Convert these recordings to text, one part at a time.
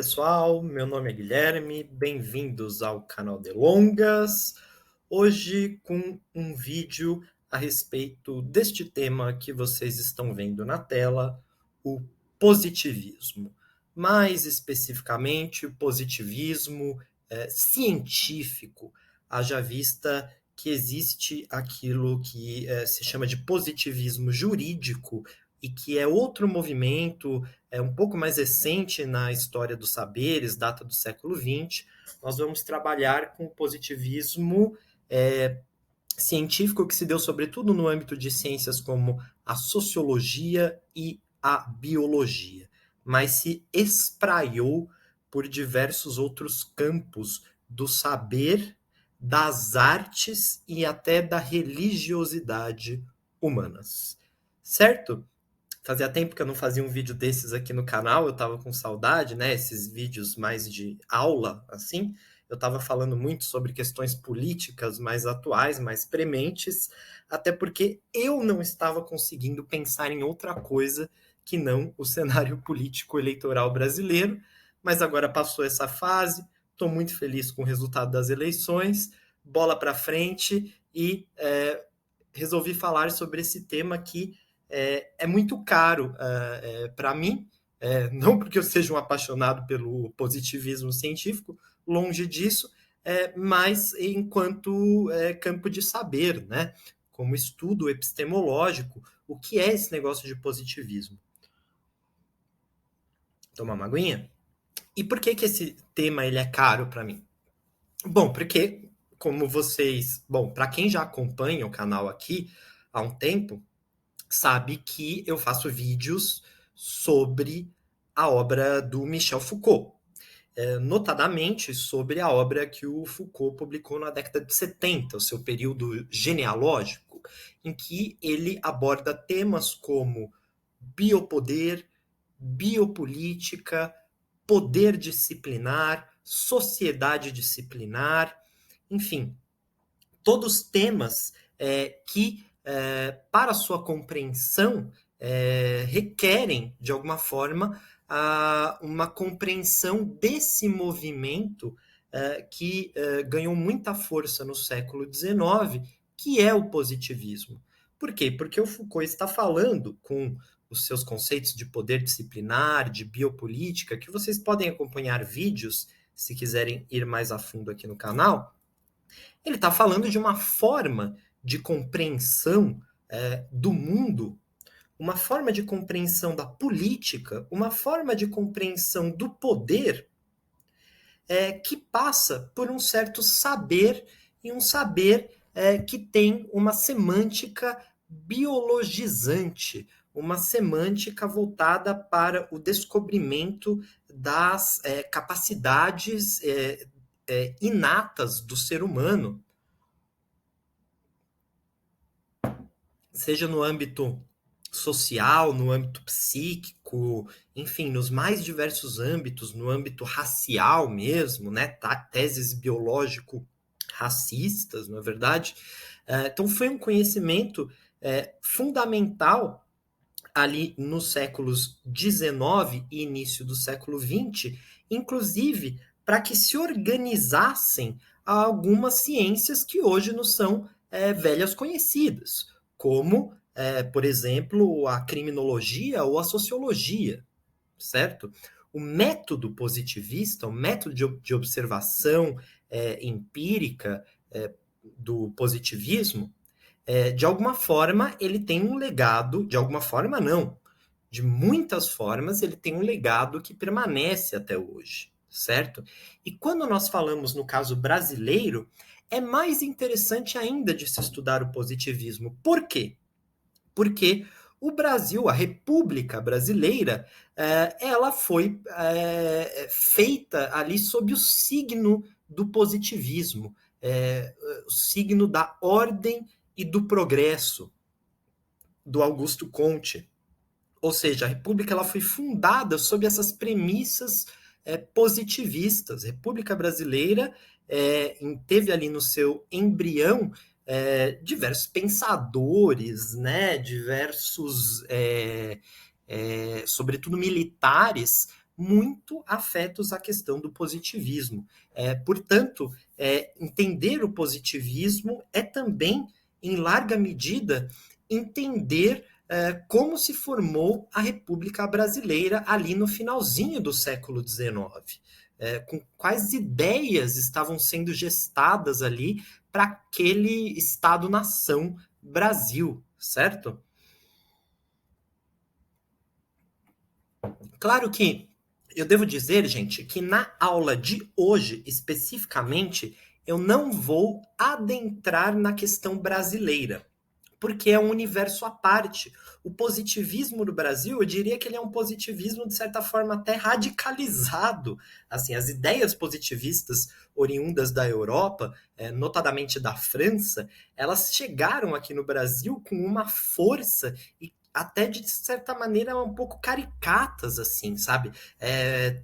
Pessoal, meu nome é Guilherme, bem-vindos ao canal Delongas. Hoje com um vídeo a respeito deste tema que vocês estão vendo na tela, o positivismo. Mais especificamente, o positivismo científico, haja vista que existe aquilo que se chama de positivismo jurídico e que é outro movimento um pouco mais recente na história dos saberes, data do século XX. Nós vamos trabalhar com o positivismo científico que se deu sobretudo no âmbito de ciências como a sociologia e a biologia, mas se espraiou por diversos outros campos do saber, das artes e até da religiosidade humanas. Certo? Fazia tempo que eu não fazia um vídeo desses aqui no canal, eu tava com saudade, né? Esses vídeos mais de aula, assim. Eu tava falando muito sobre questões políticas mais atuais, mais prementes, até porque eu não estava conseguindo pensar em outra coisa que não o cenário político eleitoral brasileiro. Mas agora passou essa fase, estou muito feliz com o resultado das eleições, bola para frente e resolvi falar sobre esse tema que é muito caro para mim, não porque eu seja um apaixonado pelo positivismo científico, longe disso, mas enquanto campo de saber, né? Como estudo epistemológico, o que é esse negócio de positivismo? Tomar uma aguinha? E por que esse tema ele é caro para mim? Bom, porque como vocês, bom, para quem já acompanha o canal aqui há um tempo, sabe que eu faço vídeos sobre a obra do Michel Foucault, notadamente sobre a obra que o Foucault publicou na década de 70, o seu período genealógico, em que ele aborda temas como biopoder, biopolítica, poder disciplinar, sociedade disciplinar, enfim, todos temas que, para sua compreensão, requerem, de alguma forma, uma compreensão desse movimento que ganhou muita força no século XIX, que é o positivismo. Por quê? Porque o Foucault está falando com os seus conceitos de poder disciplinar, de biopolítica, que vocês podem acompanhar vídeos, se quiserem ir mais a fundo aqui no canal. Ele está falando de uma forma de compreensão do mundo, uma forma de compreensão da política, uma forma de compreensão do poder que passa por um certo saber e um saber que tem uma semântica biologizante, uma semântica voltada para o descobrimento das capacidades inatas do ser humano, seja no âmbito social, no âmbito psíquico, enfim, nos mais diversos âmbitos, no âmbito racial mesmo, né? Teses biológico-racistas, não é verdade? Então, foi um conhecimento fundamental ali nos séculos XIX e início do século XX, inclusive para que se organizassem algumas ciências que hoje não são velhas conhecidas, como, por exemplo, a criminologia ou a sociologia, certo? O método positivista, o método de observação empírica do positivismo, de alguma forma, ele tem um legado, de alguma forma não, de muitas formas, ele tem um legado que permanece até hoje, certo? E quando nós falamos no caso brasileiro, é mais interessante ainda de se estudar o positivismo. Por quê? Porque o Brasil, a República Brasileira, ela foi feita ali sob o signo do positivismo, o signo da ordem e do progresso, do Augusto Comte. Ou seja, a República ela foi fundada sob essas premissas positivistas. A República Brasileira teve ali no seu embrião diversos pensadores, né, diversos, sobretudo militares, muito afetos à questão do positivismo. Portanto, entender o positivismo é também, em larga medida, entender como se formou a República Brasileira ali no finalzinho do século XIX. Com quais ideias estavam sendo gestadas ali para aquele Estado-nação Brasil, certo? Claro que eu devo dizer, gente, que na aula de hoje, especificamente, eu não vou adentrar na questão brasileira, porque é um universo à parte. O positivismo do Brasil, eu diria que ele é um positivismo, de certa forma, até radicalizado. Assim, as ideias positivistas oriundas da Europa, notadamente da França, elas chegaram aqui no Brasil com uma força e até de certa maneira um pouco caricatas, assim, sabe?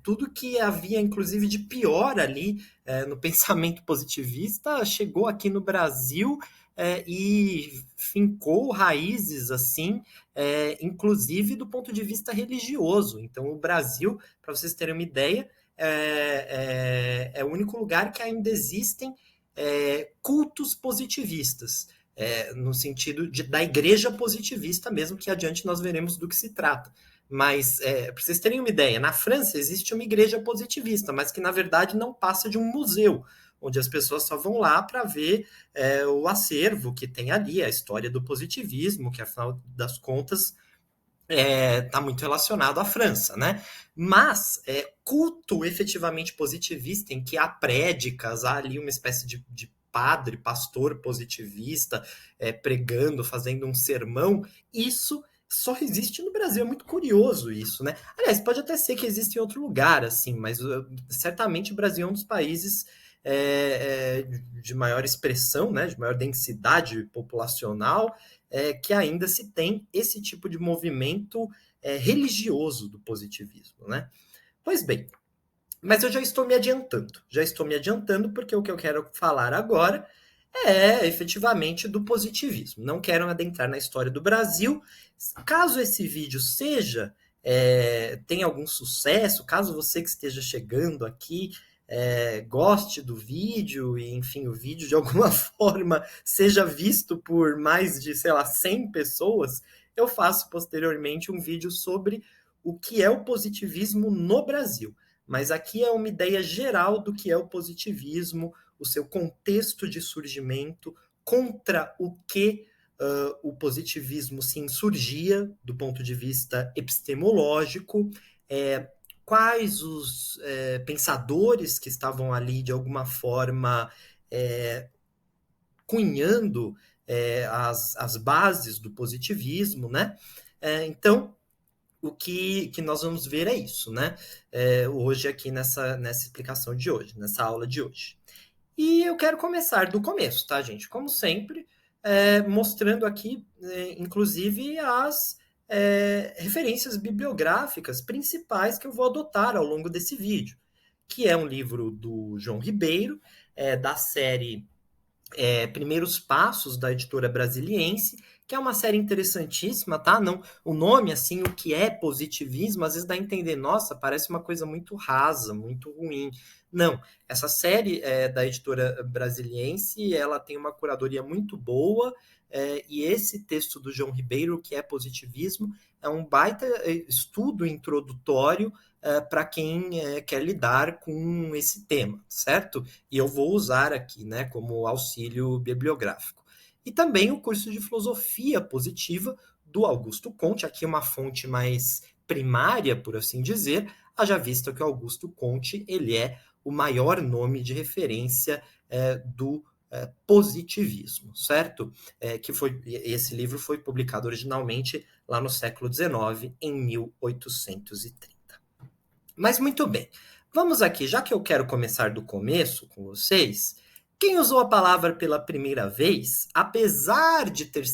Tudo que havia, inclusive, de pior ali no pensamento positivista chegou aqui no Brasil e fincou raízes assim, inclusive do ponto de vista religioso. Então, o Brasil, para vocês terem uma ideia, é o único lugar que ainda existem cultos positivistas. No sentido da igreja positivista mesmo, que adiante nós veremos do que se trata. Mas, para vocês terem uma ideia, na França existe uma igreja positivista, mas que na verdade não passa de um museu, onde as pessoas só vão lá para ver o acervo que tem ali, a história do positivismo, que afinal das contas está muito relacionado à França, né? Mas culto efetivamente positivista, em que há prédicas, há ali uma espécie de padre, pastor positivista, pregando, fazendo um sermão, isso só existe no Brasil. É muito curioso isso, né? Aliás, pode até ser que exista em outro lugar, assim, mas certamente o Brasil é um dos países de maior expressão, né, de maior densidade populacional, que ainda se tem esse tipo de movimento religioso do positivismo, né? Pois bem, mas eu já estou me adiantando porque o que eu quero falar agora é efetivamente do positivismo. Não quero adentrar na história do Brasil. Caso esse vídeo tenha algum sucesso, caso você que esteja chegando aqui goste do vídeo e, enfim, o vídeo de alguma forma seja visto por mais de, sei lá, 100 pessoas, eu faço posteriormente um vídeo sobre o que é o positivismo no Brasil. Mas aqui é uma ideia geral do que é o positivismo, o seu contexto de surgimento, contra o que o positivismo se insurgia do ponto de vista epistemológico, quais os pensadores que estavam ali de alguma forma cunhando as bases do positivismo, né? Então, o que nós vamos ver é isso, né? Hoje aqui nessa explicação de hoje, nessa aula de hoje. E eu quero começar do começo, tá, gente? Como sempre, mostrando aqui, inclusive, as referências bibliográficas principais que eu vou adotar ao longo desse vídeo, que é um livro do João Ribeiro, da série Primeiros Passos, da editora Brasiliense, que é uma série interessantíssima, tá? Não, o nome, assim, o que é positivismo, às vezes dá a entender, nossa, parece uma coisa muito rasa, muito ruim. Não, essa série da editora Brasiliense, ela tem uma curadoria muito boa, e esse texto do João Ribeiro, que é positivismo, é um baita estudo introdutório para quem quer lidar com esse tema, certo? E eu vou usar aqui, né, como auxílio bibliográfico. E também o curso de filosofia positiva do Augusto Comte, aqui uma fonte mais primária, por assim dizer, haja vista que o Augusto Comte ele é o maior nome de referência do positivismo, certo? Esse livro foi publicado originalmente lá no século XIX, em 1830. Mas muito bem, vamos aqui, já que eu quero começar do começo com vocês, quem usou a palavra pela primeira vez, apesar de ter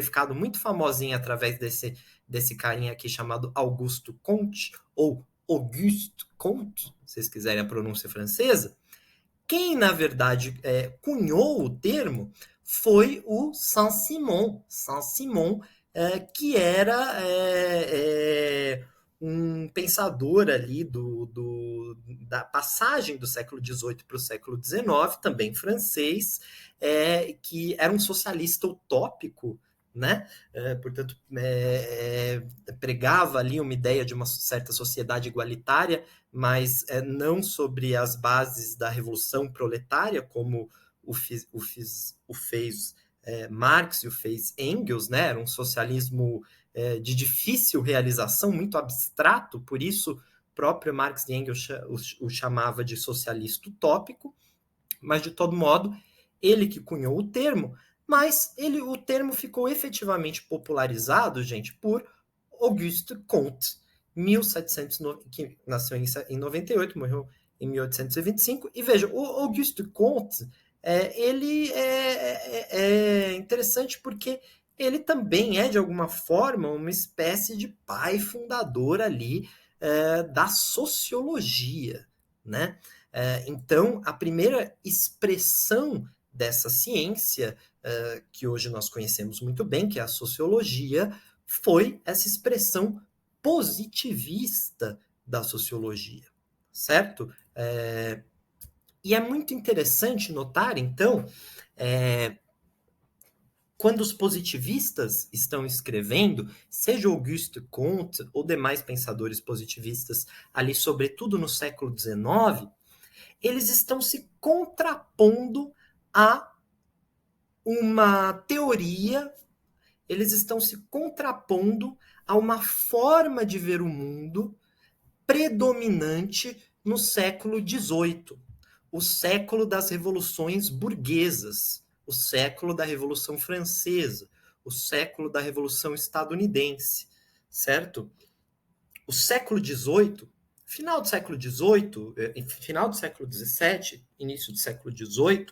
ficado muito famosinha através desse carinha aqui chamado Augusto Comte, ou Auguste Comte, se vocês quiserem a pronúncia francesa, quem, na verdade, cunhou o termo foi o Saint-Simon. Saint-Simon, que era um pensador ali da passagem do século XVIII para o século XIX, também francês, que era um socialista utópico, né? Portanto, pregava ali uma ideia de uma certa sociedade igualitária, mas não sobre as bases da revolução proletária, como o fez Marx e o fez Engels, né? Era um socialismo de difícil realização, muito abstrato, por isso próprio Marx e Engels o chamava de socialista utópico, mas de todo modo, ele que cunhou o termo, mas o termo ficou efetivamente popularizado, gente, por Auguste Comte, 1700, que nasceu em 98, morreu em 1825. E veja, o Auguste Comte, ele é interessante porque ele também é, de alguma forma, uma espécie de pai fundador ali da sociologia, né? Então, a primeira expressão dessa ciência, que hoje nós conhecemos muito bem, que é a sociologia, foi essa expressão positivista da sociologia, certo? E é muito interessante notar, então, quando os positivistas estão escrevendo, seja Auguste Comte ou demais pensadores positivistas ali, sobretudo no século XIX, eles estão se contrapondo a uma teoria, eles estão se contrapondo a uma forma de ver o mundo predominante no século XVIII, o século das revoluções burguesas, o século da Revolução Francesa, o século da Revolução Estadunidense, certo? O século XVIII, final do século XVIII, final do século XVII, início do século XVIII,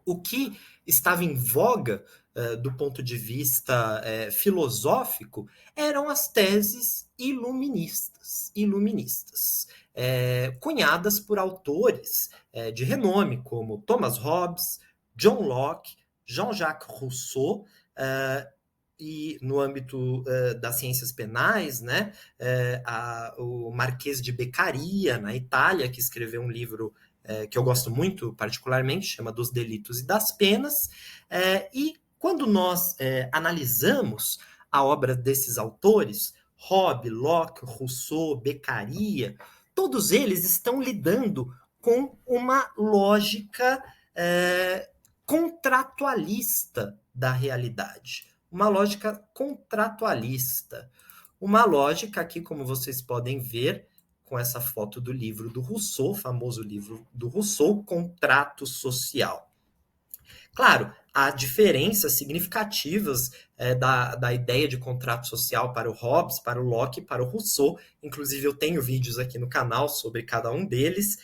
o que estava em voga do ponto de vista filosófico eram as teses iluministas, cunhadas por autores de renome como Thomas Hobbes, John Locke, Jean-Jacques Rousseau, e no âmbito das ciências penais, né, o Marquês de Beccaria, na Itália, que escreveu um livro que eu gosto muito, particularmente, chama Dos Delitos e das Penas. E quando nós analisamos a obra desses autores, Hobbes, Locke, Rousseau, Beccaria, todos eles estão lidando com uma lógica contratualista da realidade. Uma lógica contratualista. Uma lógica aqui, como vocês podem ver, com essa foto do livro do Rousseau, famoso livro do Rousseau, Contrato Social. Claro, há diferenças significativas da ideia de contrato social para o Hobbes, para o Locke e para o Rousseau. Inclusive, eu tenho vídeos aqui no canal sobre cada um deles.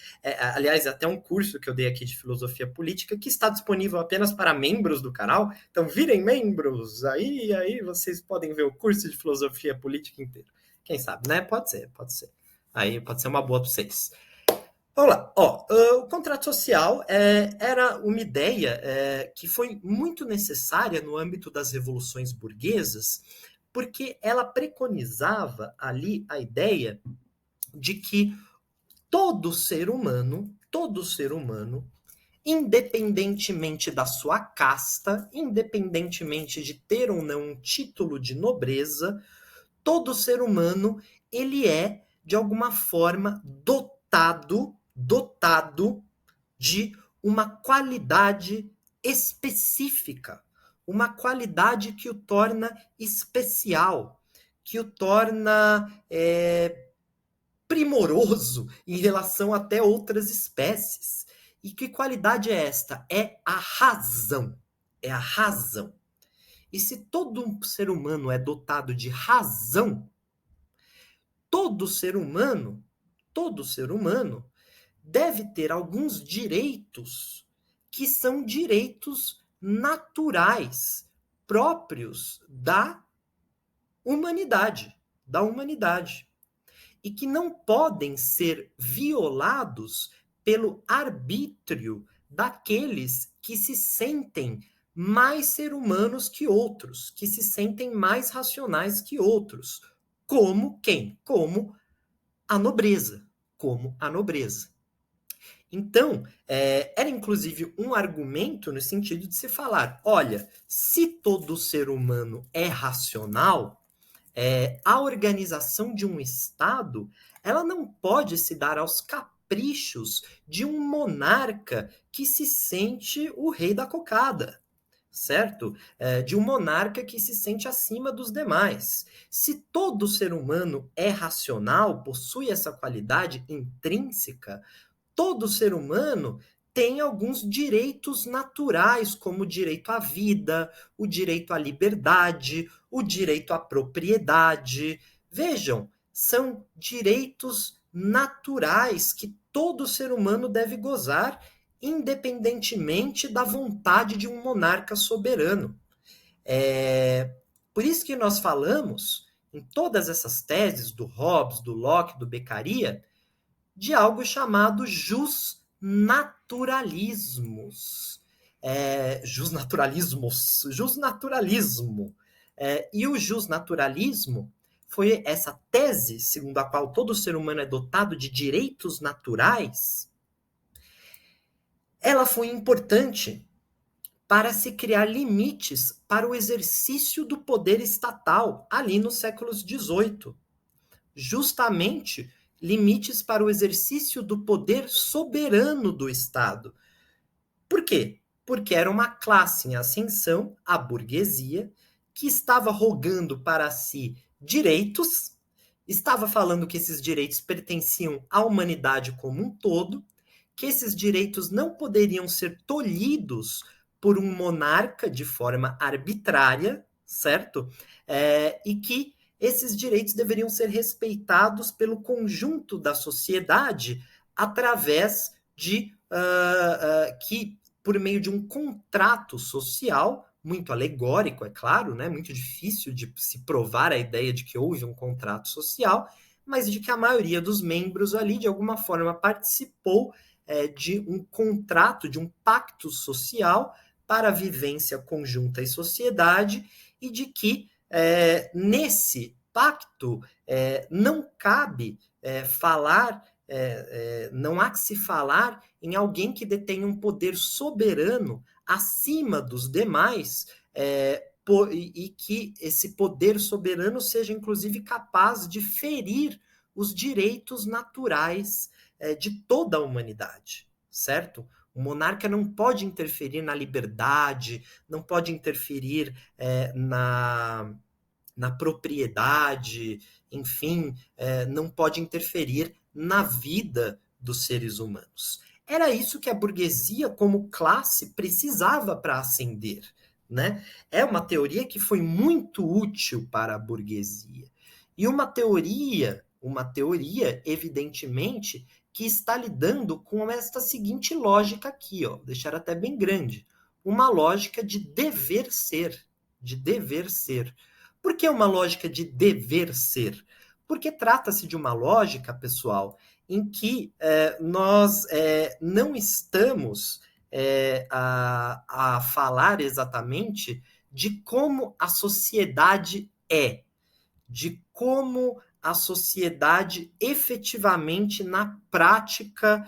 Aliás, até um curso que eu dei aqui de filosofia política que está disponível apenas para membros do canal. Então, virem membros. Aí vocês podem ver o curso de filosofia política inteiro. Quem sabe, né? Pode ser. Aí pode ser uma boa para vocês. Vamos lá. O contrato social era uma ideia que foi muito necessária no âmbito das revoluções burguesas, porque ela preconizava ali a ideia de que todo ser humano, independentemente da sua casta, independentemente de ter ou não um título de nobreza, todo ser humano, ele é, de alguma forma, dotado de uma qualidade específica, uma qualidade que o torna especial, que o torna primoroso em relação até outras espécies. E que qualidade é esta? É a razão. É a razão. E se todo ser humano é dotado de razão, todo ser humano deve ter alguns direitos que são direitos naturais, próprios da humanidade, e que não podem ser violados pelo arbítrio daqueles que se sentem mais ser humanos que outros, que se sentem mais racionais que outros, como quem? Como a nobreza. Como a nobreza. Então, era inclusive um argumento no sentido de se falar: olha, se todo ser humano é racional, a organização de um Estado ela não pode se dar aos caprichos de um monarca que se sente o rei da cocada, certo? De um monarca que se sente acima dos demais. Se todo ser humano é racional, possui essa qualidade intrínseca, todo ser humano tem alguns direitos naturais, como o direito à vida, o direito à liberdade, o direito à propriedade. Vejam, são direitos naturais que todo ser humano deve gozar, independentemente da vontade de um monarca soberano. É, por isso que nós falamos, em todas essas teses do Hobbes, do Locke, do Beccaria, de algo chamado justnaturalismos. Justnaturalismo. E o justnaturalismo foi essa tese segundo a qual todo ser humano é dotado de direitos naturais. Ela foi importante para se criar limites para o exercício do poder estatal ali nos séculos XVIII. Justamente limites para o exercício do poder soberano do Estado. Por quê? Porque era uma classe em ascensão, a burguesia, que estava rogando para si direitos, estava falando que esses direitos pertenciam à humanidade como um todo, que esses direitos não poderiam ser tolhidos por um monarca de forma arbitrária, certo? E que esses direitos deveriam ser respeitados pelo conjunto da sociedade através de que, por meio de um contrato social, muito alegórico, é claro, né? Muito difícil de se provar a ideia de que houve um contrato social, mas de que a maioria dos membros ali, de alguma forma, participou de um contrato, de um pacto social para a vivência conjunta e sociedade, e de que nesse pacto não cabe falar, não há que se falar em alguém que detém um poder soberano acima dos demais, e que esse poder soberano seja, inclusive, capaz de ferir os direitos naturais de toda a humanidade, certo? O monarca não pode interferir na liberdade, não pode interferir na propriedade, enfim, não pode interferir na vida dos seres humanos. Era isso que a burguesia, como classe, precisava para ascender. Né? É uma teoria que foi muito útil para a burguesia. E uma teoria, evidentemente, que está lidando com esta seguinte lógica aqui, ó, vou deixar até bem grande. Uma lógica de dever ser. De dever ser. Por que uma lógica de dever ser? Porque trata-se de uma lógica, pessoal, em que nós não estamos a falar exatamente de como a sociedade é, de como a sociedade efetivamente na prática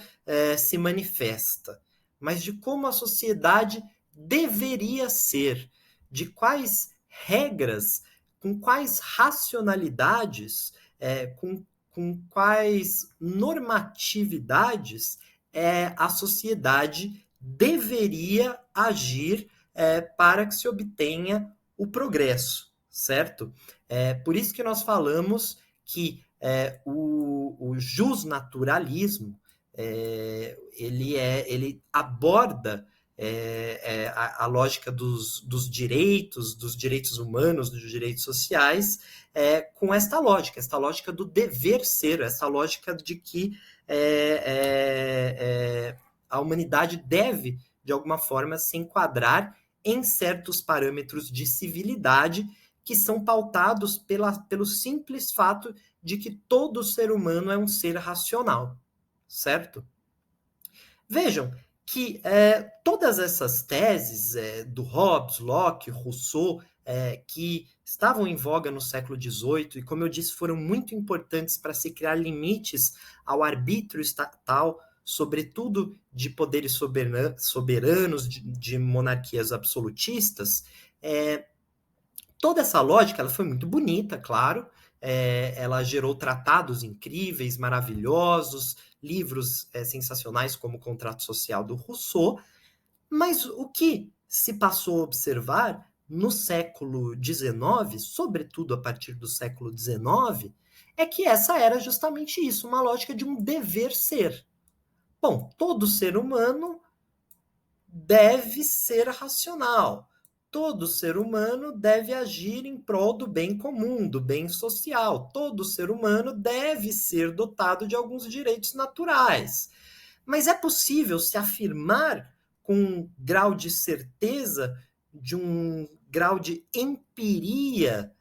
se manifesta, mas de como a sociedade deveria ser, de quais regras, com quais racionalidades, com quais normatividades a sociedade deveria agir para que se obtenha o progresso, certo? Por isso que nós falamos que o justnaturalismo ele aborda a lógica dos direitos humanos, dos direitos sociais, com esta lógica do dever ser, essa lógica de que a humanidade deve, de alguma forma, se enquadrar em certos parâmetros de civilidade que são pautados pelo simples fato de que todo ser humano é um ser racional, certo? Vejam que todas essas teses do Hobbes, Locke, Rousseau, que estavam em voga no século XVIII e, como eu disse, foram muito importantes para se criar limites ao arbítrio estatal, sobretudo de poderes soberanos, de monarquias absolutistas. Toda essa lógica ela foi muito bonita, claro. Ela gerou tratados incríveis, maravilhosos, livros sensacionais como o Contrato Social do Rousseau, mas o que se passou a observar no século XIX, sobretudo a partir do século XIX, é que essa era justamente isso, uma lógica de um dever ser. Bom, todo ser humano deve ser racional. Todo ser humano deve agir em prol do bem comum, do bem social. Todo ser humano deve ser dotado de alguns direitos naturais. Mas é possível se afirmar com um grau de certeza, de um grau de empiria,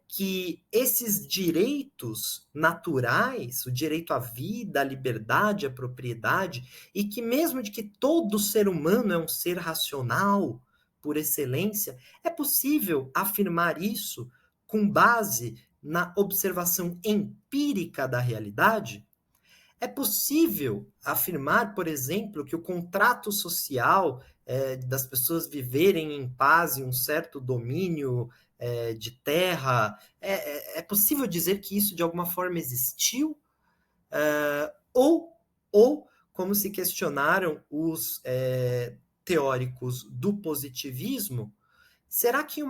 que esses direitos naturais, o direito à vida, à liberdade, à propriedade, e que mesmo de que todo ser humano é um ser racional por excelência, é possível afirmar isso com base na observação empírica da realidade? É possível afirmar, por exemplo, que o contrato social das pessoas viverem em paz em um certo domínio de terra, é possível dizer que isso de alguma forma existiu? Ou, como se questionaram os teóricos do positivismo, será que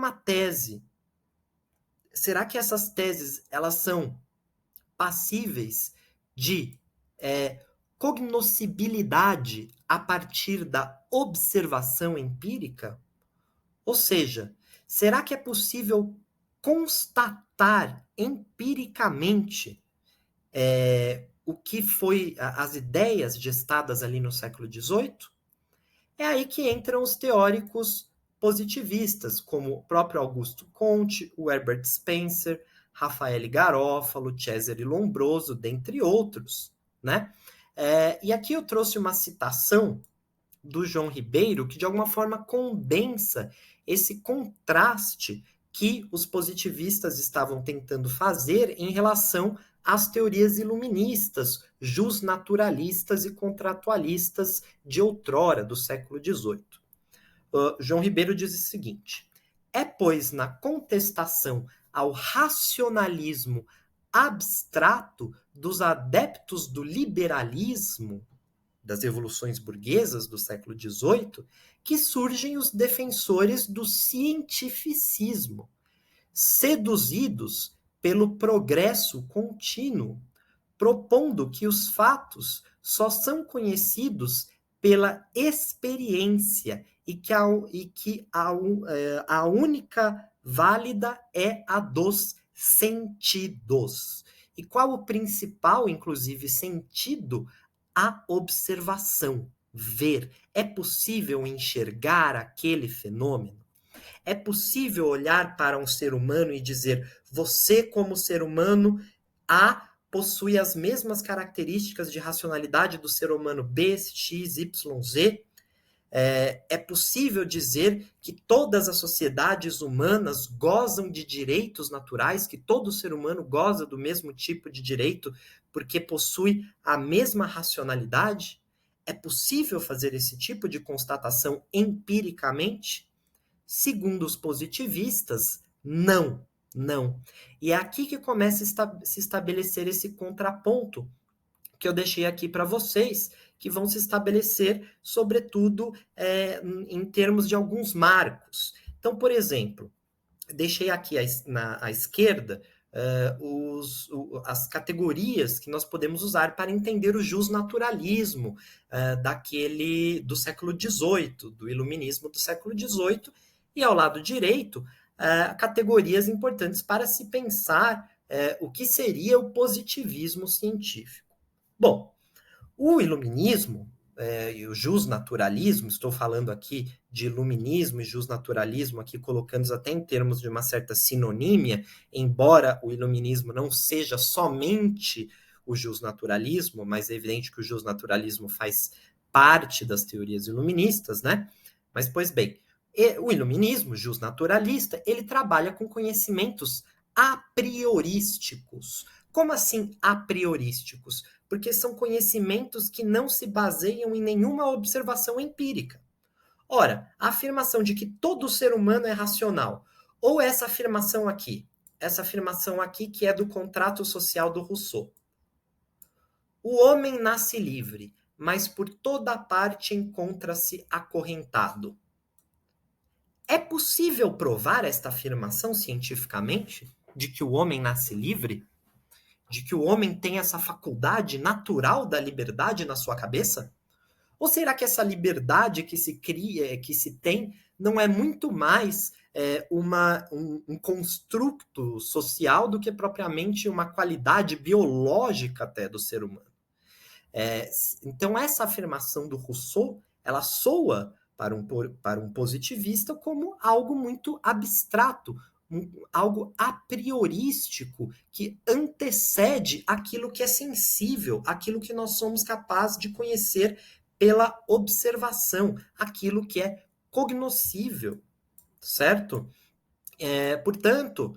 será que essas teses elas são passíveis de cognoscibilidade a partir da observação empírica? Ou seja, será que é possível constatar empiricamente o que foi as ideias gestadas ali no século XVIII? É aí que entram os teóricos positivistas, como o próprio Augusto Comte, o Herbert Spencer, Raffaele Garofalo, Cesare Lombroso, dentre outros, né? E aqui eu trouxe uma citação do João Ribeiro, que de alguma forma condensa esse contraste que os positivistas estavam tentando fazer em relação às teorias iluministas, justnaturalistas e contratualistas de outrora, do século XVIII. João Ribeiro diz o seguinte: é, pois, na contestação ao racionalismo abstrato dos adeptos do liberalismo, das revoluções burguesas do século XVIII, que surgem os defensores do cientificismo, seduzidos pelo progresso contínuo, propondo que os fatos só são conhecidos pela experiência e que a única válida é a dos sentidos. E qual o principal, inclusive, sentido? A observação, ver. É possível enxergar aquele fenômeno? É possível olhar para um ser humano e dizer: você, como ser humano A, possui as mesmas características de racionalidade do ser humano B, X, Y, Z? É possível dizer que todas as sociedades humanas gozam de direitos naturais, que todo ser humano goza do mesmo tipo de direito porque possui a mesma racionalidade? É possível fazer esse tipo de constatação empiricamente? Segundo os positivistas, não, não. E é aqui que começa a se estabelecer esse contraponto que eu deixei aqui para vocês, que vão se estabelecer, sobretudo, em termos de alguns marcos. Então, por exemplo, deixei aqui à esquerda as categorias que nós podemos usar para entender o justnaturalismo do século XVIII, do iluminismo do século XVIII, e ao lado direito, categorias importantes para se pensar o que seria o positivismo científico. Bom, o iluminismo e o justnaturalismo, estou falando aqui de iluminismo e justnaturalismo, aqui colocando até em termos de uma certa sinonímia, embora o iluminismo não seja somente o justnaturalismo, mas é evidente que o justnaturalismo faz parte das teorias iluministas, né? Mas, pois bem, E o iluminismo justnaturalista, ele trabalha com conhecimentos a priorísticos. Como assim a priorísticos? Porque são conhecimentos que não se baseiam em nenhuma observação empírica. Ora, a afirmação de que todo ser humano é racional, ou essa afirmação aqui que é do contrato social do Rousseau. O homem nasce livre, mas por toda parte encontra-se acorrentado. É possível provar esta afirmação cientificamente? De que o homem nasce livre? De que o homem tem essa faculdade natural da liberdade na sua cabeça? Ou será que essa liberdade que se cria, que se tem, não é muito mais um construto social do que propriamente uma qualidade biológica até do ser humano? Então, essa afirmação do Rousseau, ela soa para um positivista como algo muito abstrato, algo a priorístico, que antecede aquilo que é sensível, aquilo que nós somos capazes de conhecer pela observação, aquilo que é cognoscível, certo? Portanto,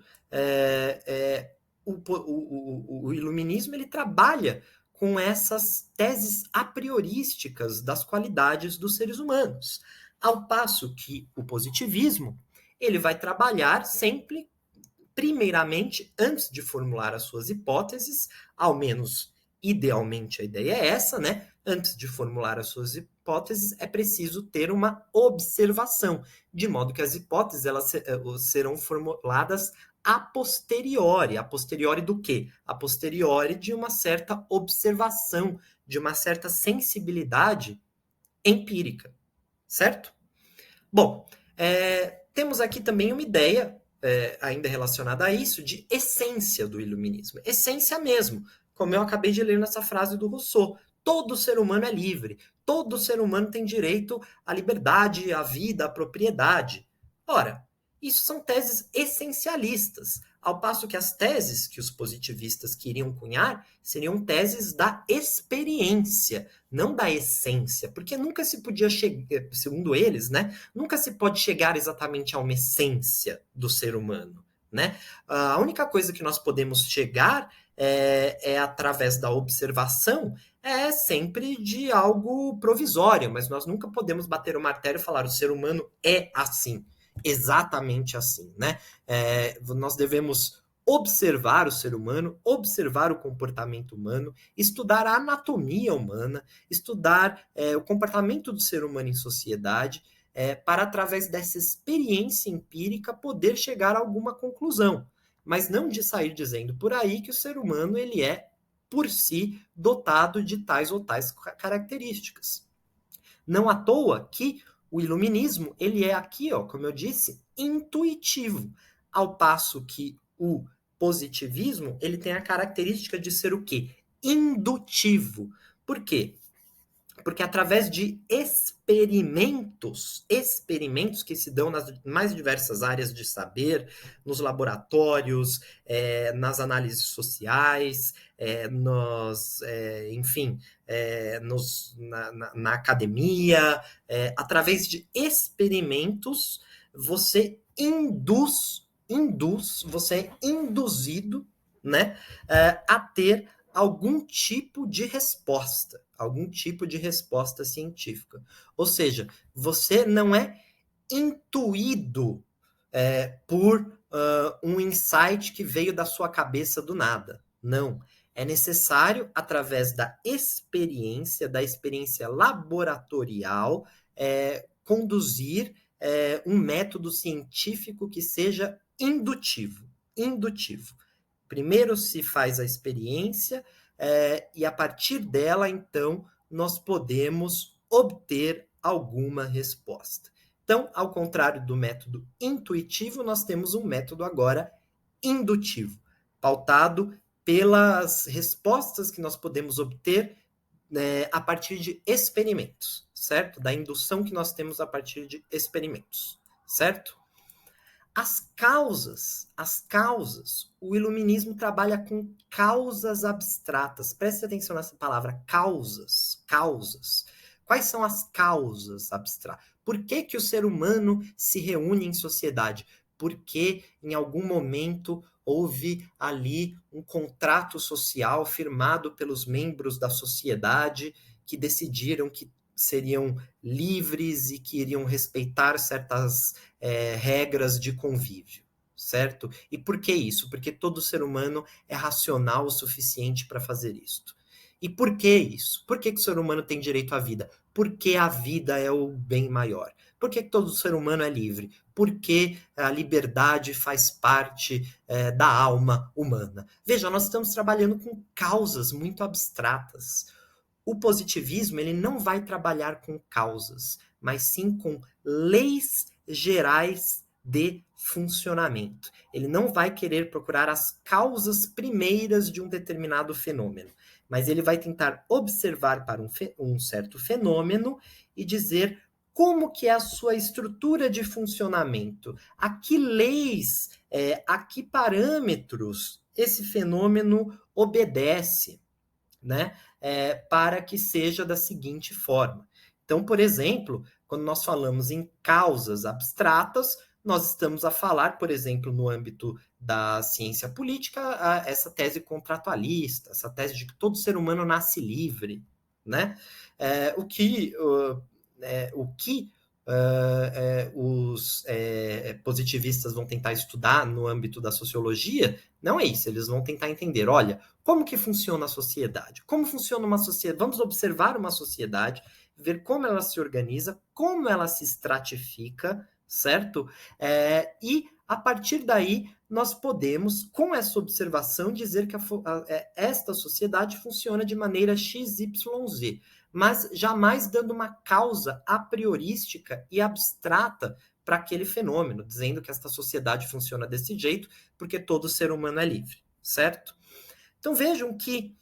o iluminismo ele trabalha com essas teses a priorísticas das qualidades dos seres humanos, ao passo que o positivismo ele vai trabalhar sempre, primeiramente, antes de formular as suas hipóteses, ao menos idealmente a ideia é essa, né? Antes de formular as suas hipóteses, é preciso ter uma observação, de modo que as hipóteses elas serão formuladas a posteriori. A posteriori do quê? A posteriori de uma certa observação, de uma certa sensibilidade empírica, certo? Bom, temos aqui também uma ideia, ainda relacionada a isso, de essência do iluminismo. Essência mesmo, como eu acabei de ler nessa frase do Rousseau. Todo ser humano é livre, todo ser humano tem direito à liberdade, à vida, à propriedade. Ora, isso são teses essencialistas, ao passo que as teses que os positivistas queriam cunhar seriam teses da experiência, não da essência, porque nunca se podia chegar, segundo eles, né, nunca se pode chegar exatamente a uma essência do ser humano, né? A única coisa que nós podemos chegar através da observação, é sempre de algo provisório, mas nós nunca podemos bater o martelo e falar o ser humano é assim, exatamente assim, né? Nós devemos observar o ser humano, observar o comportamento humano, estudar a anatomia humana, estudar o comportamento do ser humano em sociedade, para, através dessa experiência empírica, poder chegar a alguma conclusão. Mas não de sair dizendo por aí que o ser humano ele é, por si, dotado de tais ou tais características. Não à toa que o iluminismo, ele é aqui, ó, como eu disse, intuitivo, ao passo que o positivismo, ele tem a característica de ser o quê? Indutivo. Por quê? Porque através de experimentos que se dão nas mais diversas áreas de saber, nos laboratórios, nas análises sociais, enfim, na academia, através de experimentos, você você é induzido, né, a ter algum tipo de resposta científica. Ou seja, você não é intuído por um insight que veio da sua cabeça do nada. Não. É necessário, através da experiência laboratorial, conduzir um método científico que seja indutivo. Indutivo. Primeiro se faz a experiência, e a partir dela, então, nós podemos obter alguma resposta. Então, ao contrário do método intuitivo, nós temos um método agora indutivo, pautado pelas respostas que nós podemos obter a partir de experimentos, certo? Da indução que nós temos a partir de experimentos, certo? As causas, o iluminismo trabalha com causas abstratas. Preste atenção nessa palavra, causas. Quais são as causas abstratas? Por que que o ser humano se reúne em sociedade? Porque em algum momento houve ali um contrato social firmado pelos membros da sociedade que decidiram que seriam livres e que iriam respeitar certas regras de convívio, certo? E por que isso? Porque todo ser humano é racional o suficiente para fazer isto. E por que isso? Por que o ser humano tem direito à vida? Porque a vida é o bem maior. Por que todo ser humano é livre? Porque a liberdade faz parte da alma humana. Veja, nós estamos trabalhando com causas muito abstratas. O positivismo ele não vai trabalhar com causas, mas sim com leis gerais de funcionamento. Ele não vai querer procurar as causas primeiras de um determinado fenômeno, mas ele vai tentar observar para um certo fenômeno e dizer como que é a sua estrutura de funcionamento, a que leis, a que parâmetros esse fenômeno obedece, né? Para que seja da seguinte forma. Então, por exemplo, quando nós falamos em causas abstratas, nós estamos a falar, por exemplo, no âmbito da ciência política, essa tese contratualista, essa tese de que todo ser humano nasce livre, né? O que os positivistas vão tentar estudar no âmbito da sociologia não é isso, eles vão tentar entender, olha, como que funciona a sociedade? Como funciona uma sociedade? Vamos observar uma sociedade, ver como ela se organiza, como ela se estratifica, certo? E a partir daí nós podemos, com essa observação, dizer que esta sociedade funciona de maneira XYZ, mas jamais dando uma causa a priorística e abstrata para aquele fenômeno, dizendo que esta sociedade funciona desse jeito porque todo ser humano é livre, certo? Então vejam que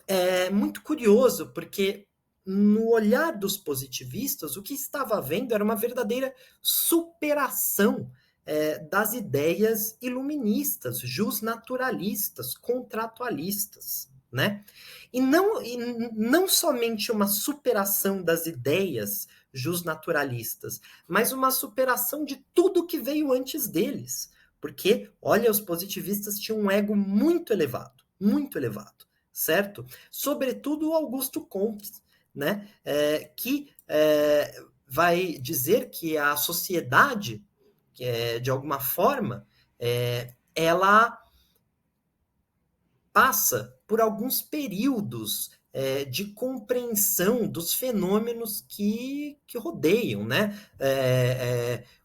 é muito curioso, porque no olhar dos positivistas, o que estava havendo era uma verdadeira superação das ideias iluministas, justnaturalistas, contratualistas, né? E não somente uma superação das ideias justnaturalistas, mas uma superação de tudo que veio antes deles. Porque, olha, os positivistas tinham um ego muito elevado, certo? Sobretudo o Augusto Comte, né? Que vai dizer que a sociedade, de alguma forma, ela passa por alguns períodos de compreensão dos fenômenos que rodeiam, né?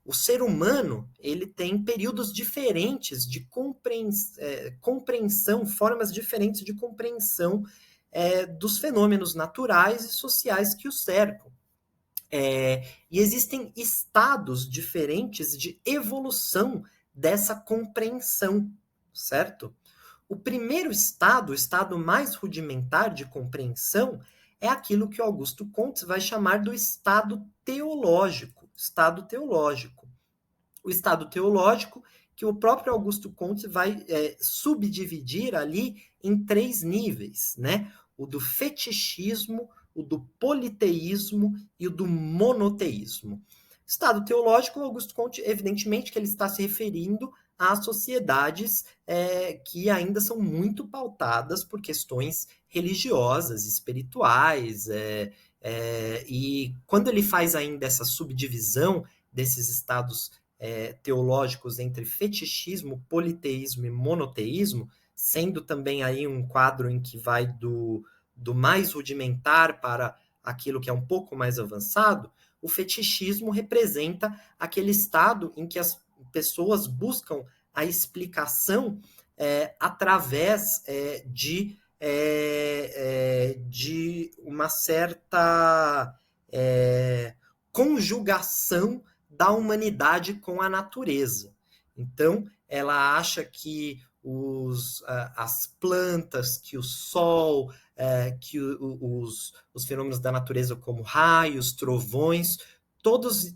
O ser humano ele tem períodos diferentes de compreensão, formas diferentes de compreensão dos fenômenos naturais e sociais que o cercam. E existem estados diferentes de evolução dessa compreensão, certo? O primeiro estado, o estado mais rudimentar de compreensão, é aquilo que Augusto Comte vai chamar do estado teológico. Estado teológico. O estado teológico que o próprio Augusto Comte vai subdividir ali em 3 níveis, né? O do fetichismo, o do politeísmo e o do monoteísmo. Estado teológico, Augusto Comte, evidentemente que ele está se referindo a sociedades que ainda são muito pautadas por questões religiosas, espirituais, e quando ele faz ainda essa subdivisão desses estados teológicos entre fetichismo, politeísmo e monoteísmo, sendo também aí um quadro em que vai do mais rudimentar para aquilo que é um pouco mais avançado, o fetichismo representa aquele estado em que as pessoas buscam a explicação através de uma certa conjugação da humanidade com a natureza. Então, ela acha que as plantas, que o sol, que os fenômenos da natureza como raios, trovões,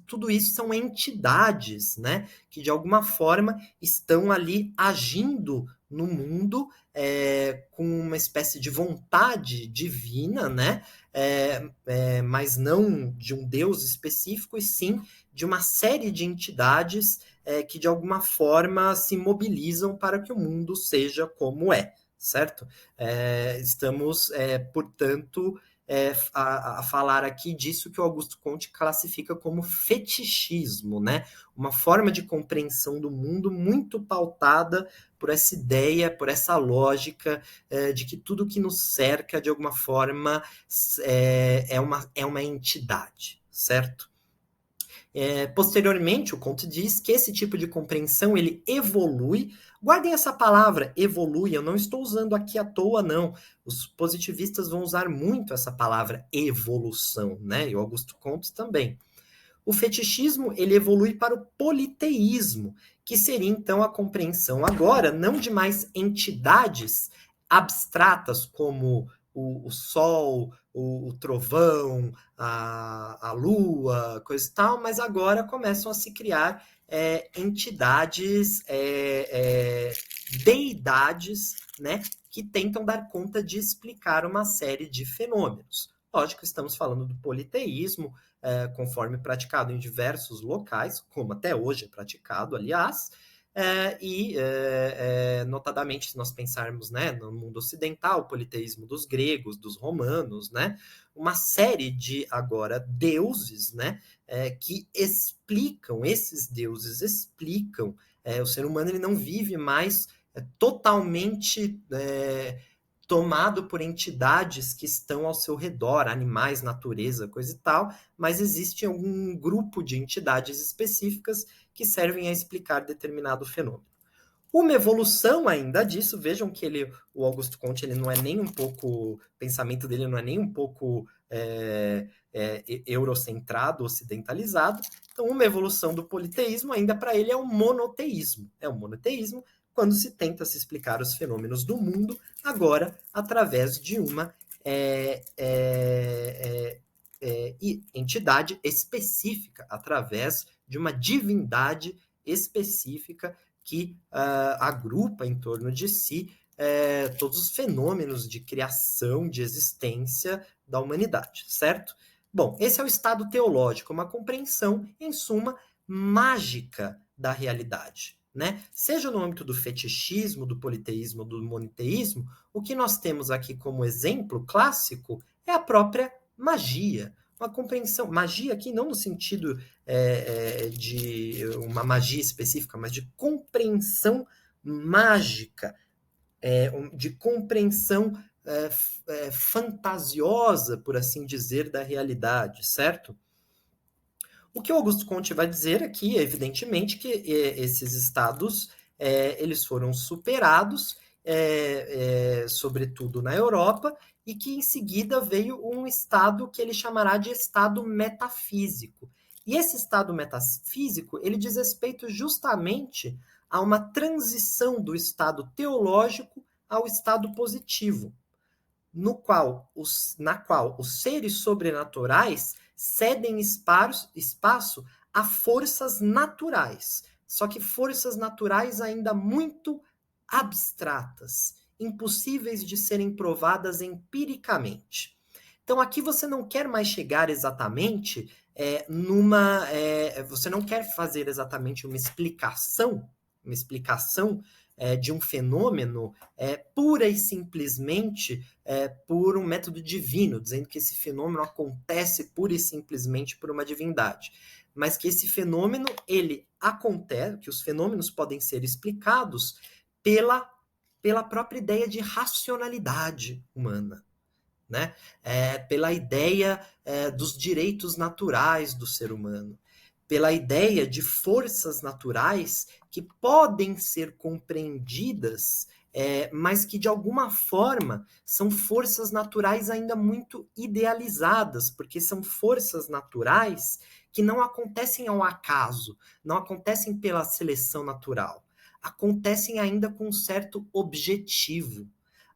tudo isso são entidades, né, que de alguma forma estão ali agindo no mundo com uma espécie de vontade divina, né, mas não de um Deus específico, e sim de uma série de entidades que de alguma forma se mobilizam para que o mundo seja como é, certo? Estamos, portanto, a falar aqui disso que o Augusto Comte classifica como fetichismo, né? Uma forma de compreensão do mundo muito pautada por essa ideia, por essa lógica de que tudo que nos cerca, de alguma forma, é uma entidade, certo? Posteriormente, o Comte diz que esse tipo de compreensão ele evolui. Guardem essa palavra, evolui. Eu não estou usando aqui à toa, não. Os positivistas vão usar muito essa palavra evolução, né? E o Augusto Comte também. O fetichismo ele evolui para o politeísmo, que seria então a compreensão agora não de mais entidades abstratas como o sol, o trovão, a lua, coisa e tal, mas agora começam a se criar entidades, deidades, né, que tentam dar conta de explicar uma série de fenômenos. Lógico, estamos falando do politeísmo, conforme praticado em diversos locais, como até hoje é praticado, aliás, notadamente, se nós pensarmos, né, no mundo ocidental, o politeísmo dos gregos, dos romanos, né, uma série de, agora, deuses, né, que explicam, esses deuses explicam, o ser humano ele não vive mais totalmente tomado por entidades que estão ao seu redor, animais, natureza, coisa e tal, mas existe um grupo de entidades específicas que servem a explicar determinado fenômeno. Uma evolução ainda disso, vejam que o Augusto Comte ele não é nem um pouco, o pensamento dele não é nem um pouco eurocentrado, ocidentalizado. Então, uma evolução do politeísmo ainda para ele é o monoteísmo. É o monoteísmo quando se tenta se explicar os fenômenos do mundo, agora através de uma entidade específica, através de uma divindade específica que agrupa em torno de si todos os fenômenos de criação, de existência da humanidade, certo? Bom, esse é o estado teológico, uma compreensão, em suma, mágica da realidade. Né? Seja no âmbito do fetichismo, do politeísmo, do monoteísmo, o que nós temos aqui como exemplo clássico é a própria magia. Uma compreensão, magia aqui não no sentido de uma magia específica, mas de compreensão mágica, de compreensão fantasiosa, por assim dizer, da realidade, certo? O que o Augusto Comte vai dizer aqui, evidentemente, que esses estados eles foram superados, sobretudo na Europa, e que em seguida veio um estado que ele chamará de estado metafísico. E esse estado metafísico ele diz respeito justamente a uma transição do estado teológico ao estado positivo, na qual os seres sobrenaturais cedem espaço a forças naturais, só que forças naturais ainda muito abstratas, impossíveis de serem provadas empiricamente. Então aqui você não quer mais chegar exatamente você não quer fazer exatamente uma explicação de um fenômeno pura e simplesmente por um método divino, dizendo que esse fenômeno acontece pura e simplesmente por uma divindade, mas que esse fenômeno ele acontece, que os fenômenos podem ser explicados pela própria ideia de racionalidade humana, né? Pela ideia dos direitos naturais do ser humano, pela ideia de forças naturais que podem ser compreendidas, mas que de alguma forma são forças naturais ainda muito idealizadas, porque são forças naturais que não acontecem ao acaso, não acontecem pela seleção natural, acontecem ainda com um certo objetivo,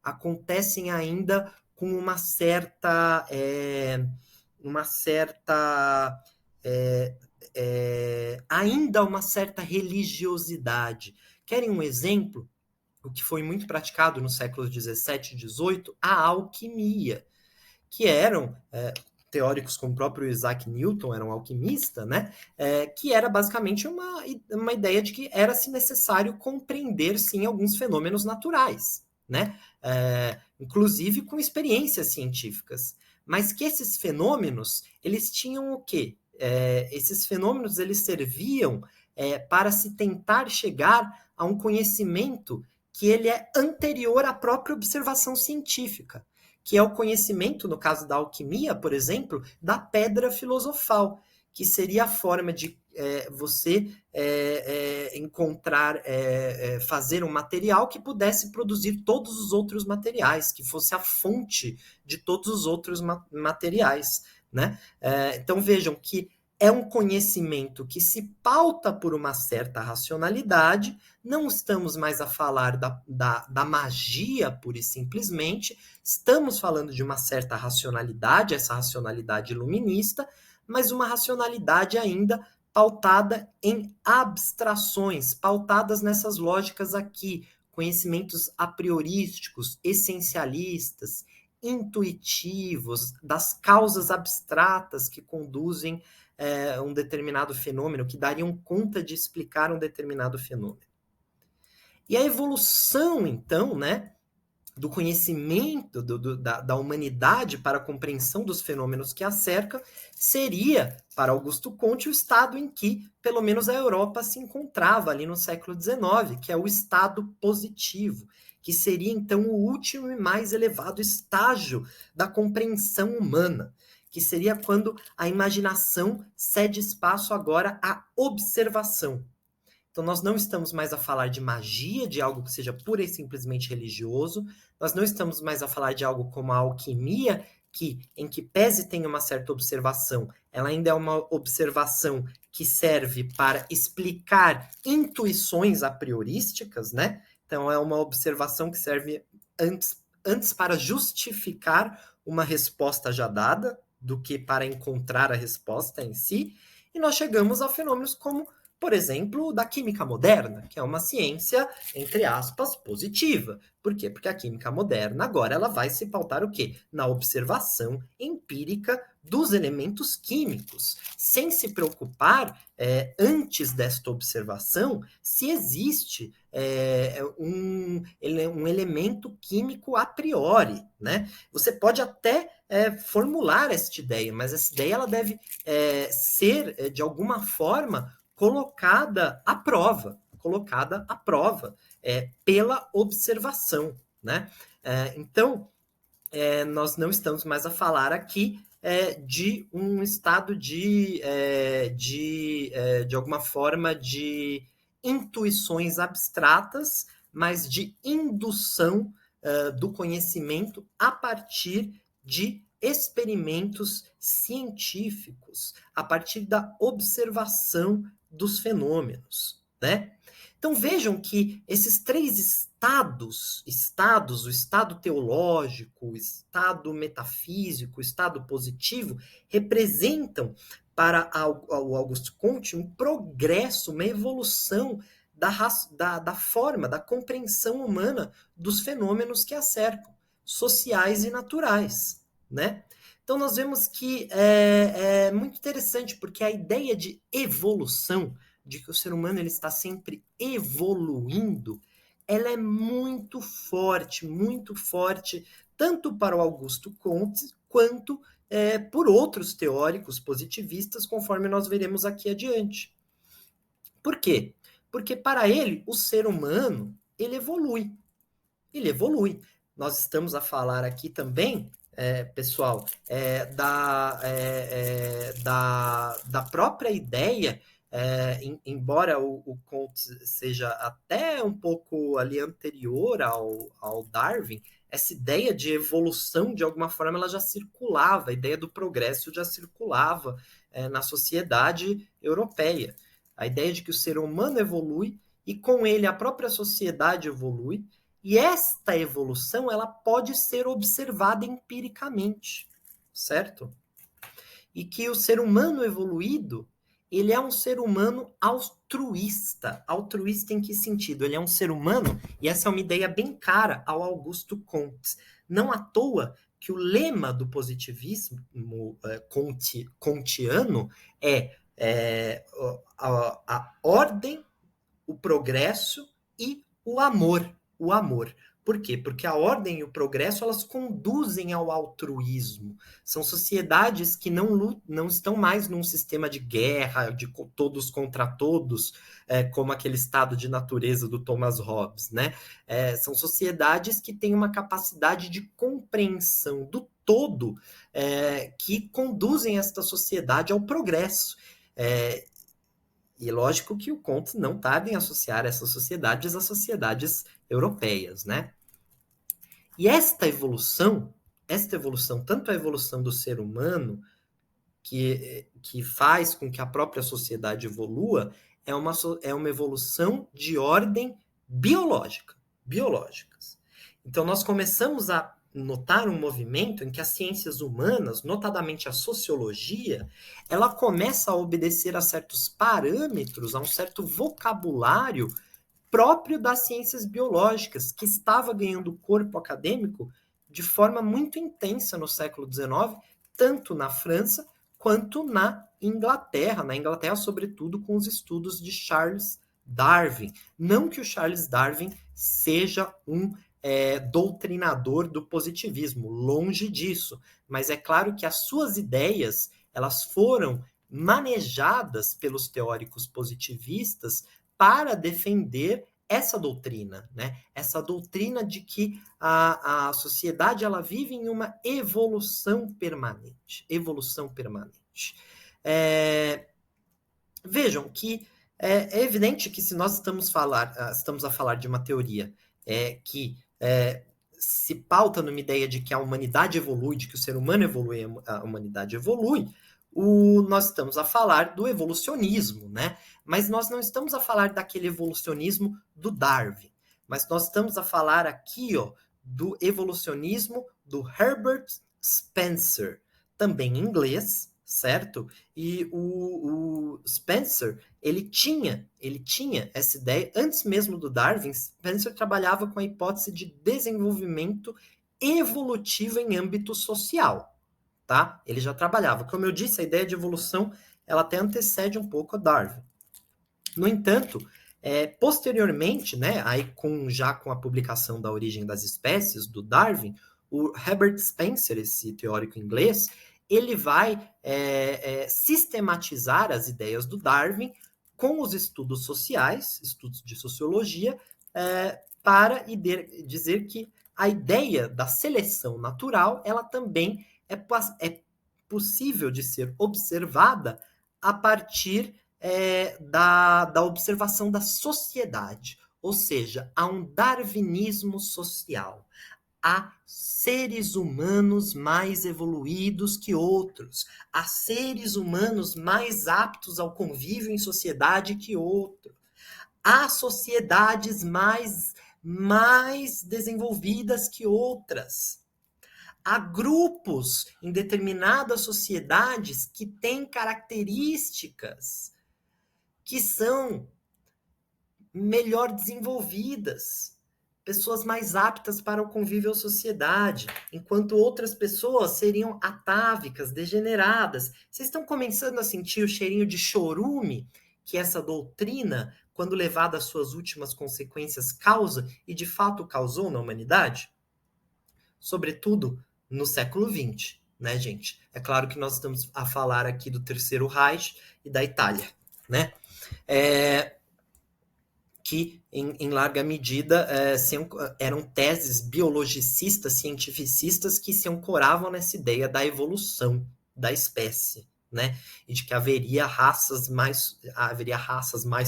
acontecem ainda com uma certa ainda uma certa religiosidade. Querem um exemplo? O que foi muito praticado nos séculos 17 e 18, a alquimia, que eram teóricos como o próprio Isaac Newton, era um alquimista, né? Que era basicamente uma ideia de que era-se necessário compreender, sim, alguns fenômenos naturais, né? Inclusive com experiências científicas. Mas que esses fenômenos, eles tinham o quê? Esses fenômenos, eles serviam para se tentar chegar a um conhecimento que ele é anterior à própria observação científica, que é o conhecimento, no caso da alquimia, por exemplo, da pedra filosofal, que seria a forma de você encontrar, fazer um material que pudesse produzir todos os outros materiais, que fosse a fonte de todos os outros materiais, né? Então vejam que é um conhecimento que se pauta por uma certa racionalidade, não estamos mais a falar da magia pura e simplesmente, estamos falando de uma certa racionalidade, essa racionalidade iluminista, mas uma racionalidade ainda pautada em abstrações, pautadas nessas lógicas aqui, conhecimentos a priorísticos, essencialistas, intuitivos, das causas abstratas que conduzem um determinado fenômeno, que dariam conta de explicar um determinado fenômeno. E a evolução, então, né, do conhecimento da humanidade para a compreensão dos fenômenos que a cercam, seria, para Augusto Comte, o estado em que, pelo menos, a Europa se encontrava ali no século XIX, que é o estado positivo, que seria, então, o último e mais elevado estágio da compreensão humana, que seria quando a imaginação cede espaço agora à observação. Então, nós não estamos mais a falar de magia, de algo que seja pura e simplesmente religioso. Nós não estamos mais a falar de algo como a alquimia, que, em que pese tem uma certa observação, ela ainda é uma observação que serve para explicar intuições a priorísticas, né? Então, é uma observação que serve antes para justificar uma resposta já dada, do que para encontrar a resposta em si. E nós chegamos a fenômenos como, por exemplo, da química moderna, que é uma ciência, entre aspas, positiva. Por quê? Porque a química moderna agora ela vai se pautar o quê? Na observação empírica dos elementos químicos, sem se preocupar, antes desta observação, se existe um elemento químico a priori, né? Você pode até formular esta ideia, mas essa ideia ela deve ser, de alguma forma, colocada à prova pela observação, né? Então, nós não estamos mais a falar aqui de um estado de alguma forma, de intuições abstratas, mas de indução do conhecimento a partir de experimentos científicos, a partir da observação dos fenômenos, né? Então vejam que esses três estados, o estado teológico, o estado metafísico, o estado positivo, representam para o Augusto Comte um progresso, uma evolução da forma, da compreensão humana dos fenômenos que a cercam, sociais e naturais, né? Então nós vemos que é muito interessante, porque a ideia de evolução, de que o ser humano ele está sempre evoluindo, ela é muito forte, tanto para o Augusto Comte, quanto por outros teóricos positivistas, conforme nós veremos aqui adiante. Por quê? Porque para ele, o ser humano, ele evolui. Ele evolui. Nós estamos a falar aqui também, pessoal, da própria ideia, embora o Comte seja até um pouco ali anterior ao Darwin, essa ideia de evolução, de alguma forma, ela já circulava, a ideia do progresso já circulava na sociedade europeia. A ideia de que o ser humano evolui e com ele a própria sociedade evolui, e esta evolução ela pode ser observada empiricamente, certo? e que o ser humano evoluído, ele é um ser humano altruísta. Altruísta em que sentido? Ele é um ser humano, e essa é uma ideia bem cara ao Augusto Comte. Não à toa que o lema do positivismo kantiano a ordem, o progresso e o amor. O amor. Por quê? Porque a ordem e o progresso, elas conduzem ao altruísmo. São sociedades que não estão mais num sistema de guerra, de todos contra todos, como aquele estado de natureza do Thomas Hobbes, né? São sociedades que têm uma capacidade de compreensão do todo, que conduzem esta sociedade ao progresso. E lógico que o Comte não tarda em associar essas sociedades às sociedades europeias, né? E esta evolução, tanto a evolução do ser humano, que faz com que a própria sociedade evolua, é uma evolução de ordem biológicas. Então, nós começamos a notar um movimento em que as ciências humanas, notadamente a sociologia, ela começa a obedecer a certos parâmetros, a um certo vocabulário próprio das ciências biológicas, que estava ganhando corpo acadêmico de forma muito intensa no século XIX, tanto na França quanto na Inglaterra. Na Inglaterra, sobretudo, com os estudos de Charles Darwin. Não que o Charles Darwin seja um doutrinador do positivismo, longe disso, mas é claro que as suas ideias, elas foram manejadas pelos teóricos positivistas para defender essa doutrina, né? Essa doutrina de que a sociedade, ela vive em uma evolução permanente. Vejam que é evidente que se nós estamos a falar de uma teoria que se pauta numa ideia de que a humanidade evolui, de que o ser humano evolui, a humanidade evolui, nós estamos a falar do evolucionismo, né? Mas nós não estamos a falar daquele evolucionismo do Darwin, mas nós estamos a falar aqui, do evolucionismo do Herbert Spencer, também em inglês, certo? E o Spencer, ele tinha essa ideia, antes mesmo do Darwin. Spencer trabalhava com a hipótese de desenvolvimento evolutivo em âmbito social, tá? Ele já trabalhava. Como eu disse, a ideia de evolução, ela até antecede um pouco a Darwin. No entanto, posteriormente, né, aí já com a publicação da Origem das Espécies, do Darwin, o Herbert Spencer, esse teórico inglês, ele vai sistematizar as ideias do Darwin com os estudos sociais, estudos de sociologia, para dizer que a ideia da seleção natural, ela também é possível de ser observada a partir da observação da sociedade. Ou seja, há um darwinismo social. Há seres humanos mais evoluídos que outros. Há seres humanos mais aptos ao convívio em sociedade que outros. Há sociedades mais desenvolvidas que outras. Há grupos em determinadas sociedades que têm características que são melhor desenvolvidas, pessoas mais aptas para o convívio à sociedade, enquanto outras pessoas seriam atávicas, degeneradas. Vocês estão começando a sentir o cheirinho de chorume que essa doutrina, quando levada às suas últimas consequências, causa e de fato causou na humanidade? Sobretudo no século XX, né, gente? É claro que nós estamos a falar aqui do Terceiro Reich e da Itália, né? Que, em larga medida, eram teses biologicistas, cientificistas, que se ancoravam nessa ideia da evolução da espécie, né? E de que haveria raças mais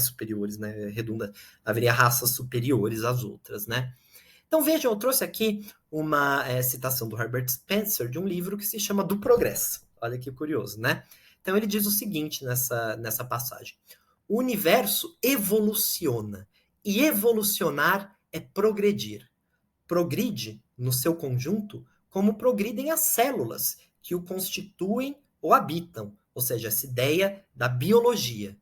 superiores, né? Haveria raças superiores às outras, né? Então, vejam, eu trouxe aqui uma citação do Herbert Spencer de um livro que se chama Do Progresso. Olha que curioso, né? Então, ele diz o seguinte nessa passagem. O universo evoluciona, e evolucionar é progredir. Progride, no seu conjunto, como progridem as células que o constituem o habitam, ou seja, essa ideia da biologia.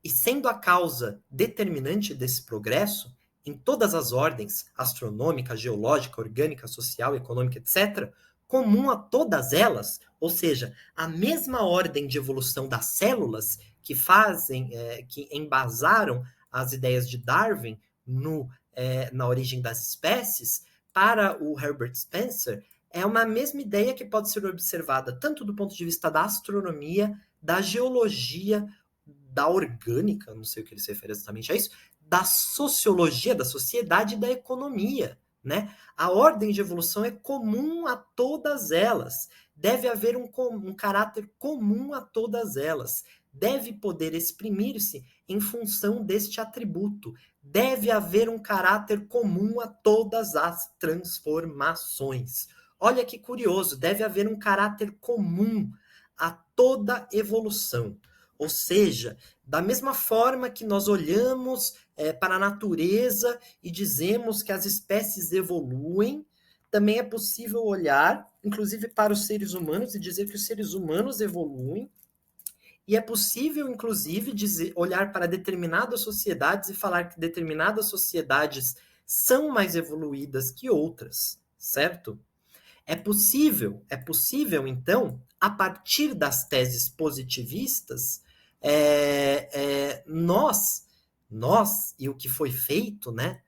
E sendo a causa determinante desse progresso, em todas as ordens, astronômica, geológica, orgânica, social, econômica, etc., comum a todas elas, ou seja, a mesma ordem de evolução das células que embasaram as ideias de Darwin na origem das espécies, para o Herbert Spencer, é uma mesma ideia que pode ser observada tanto do ponto de vista da astronomia, da geologia, da orgânica, não sei o que ele se refere exatamente a isso, da sociologia, da sociedade e da economia. Né? A ordem de evolução é comum a todas elas. Deve haver um caráter comum a todas elas. Deve poder exprimir-se em função deste atributo. Deve haver um caráter comum a todas as transformações. Olha que curioso, deve haver um caráter comum a toda evolução. Ou seja, da mesma forma que nós olhamos para a natureza e dizemos que as espécies evoluem, também é possível olhar, inclusive para os seres humanos, e dizer que os seres humanos evoluem. E é possível, inclusive, olhar para determinadas sociedades e falar que determinadas sociedades são mais evoluídas que outras, certo? É possível, então, a partir das teses positivistas, nós, e o que foi feito, né?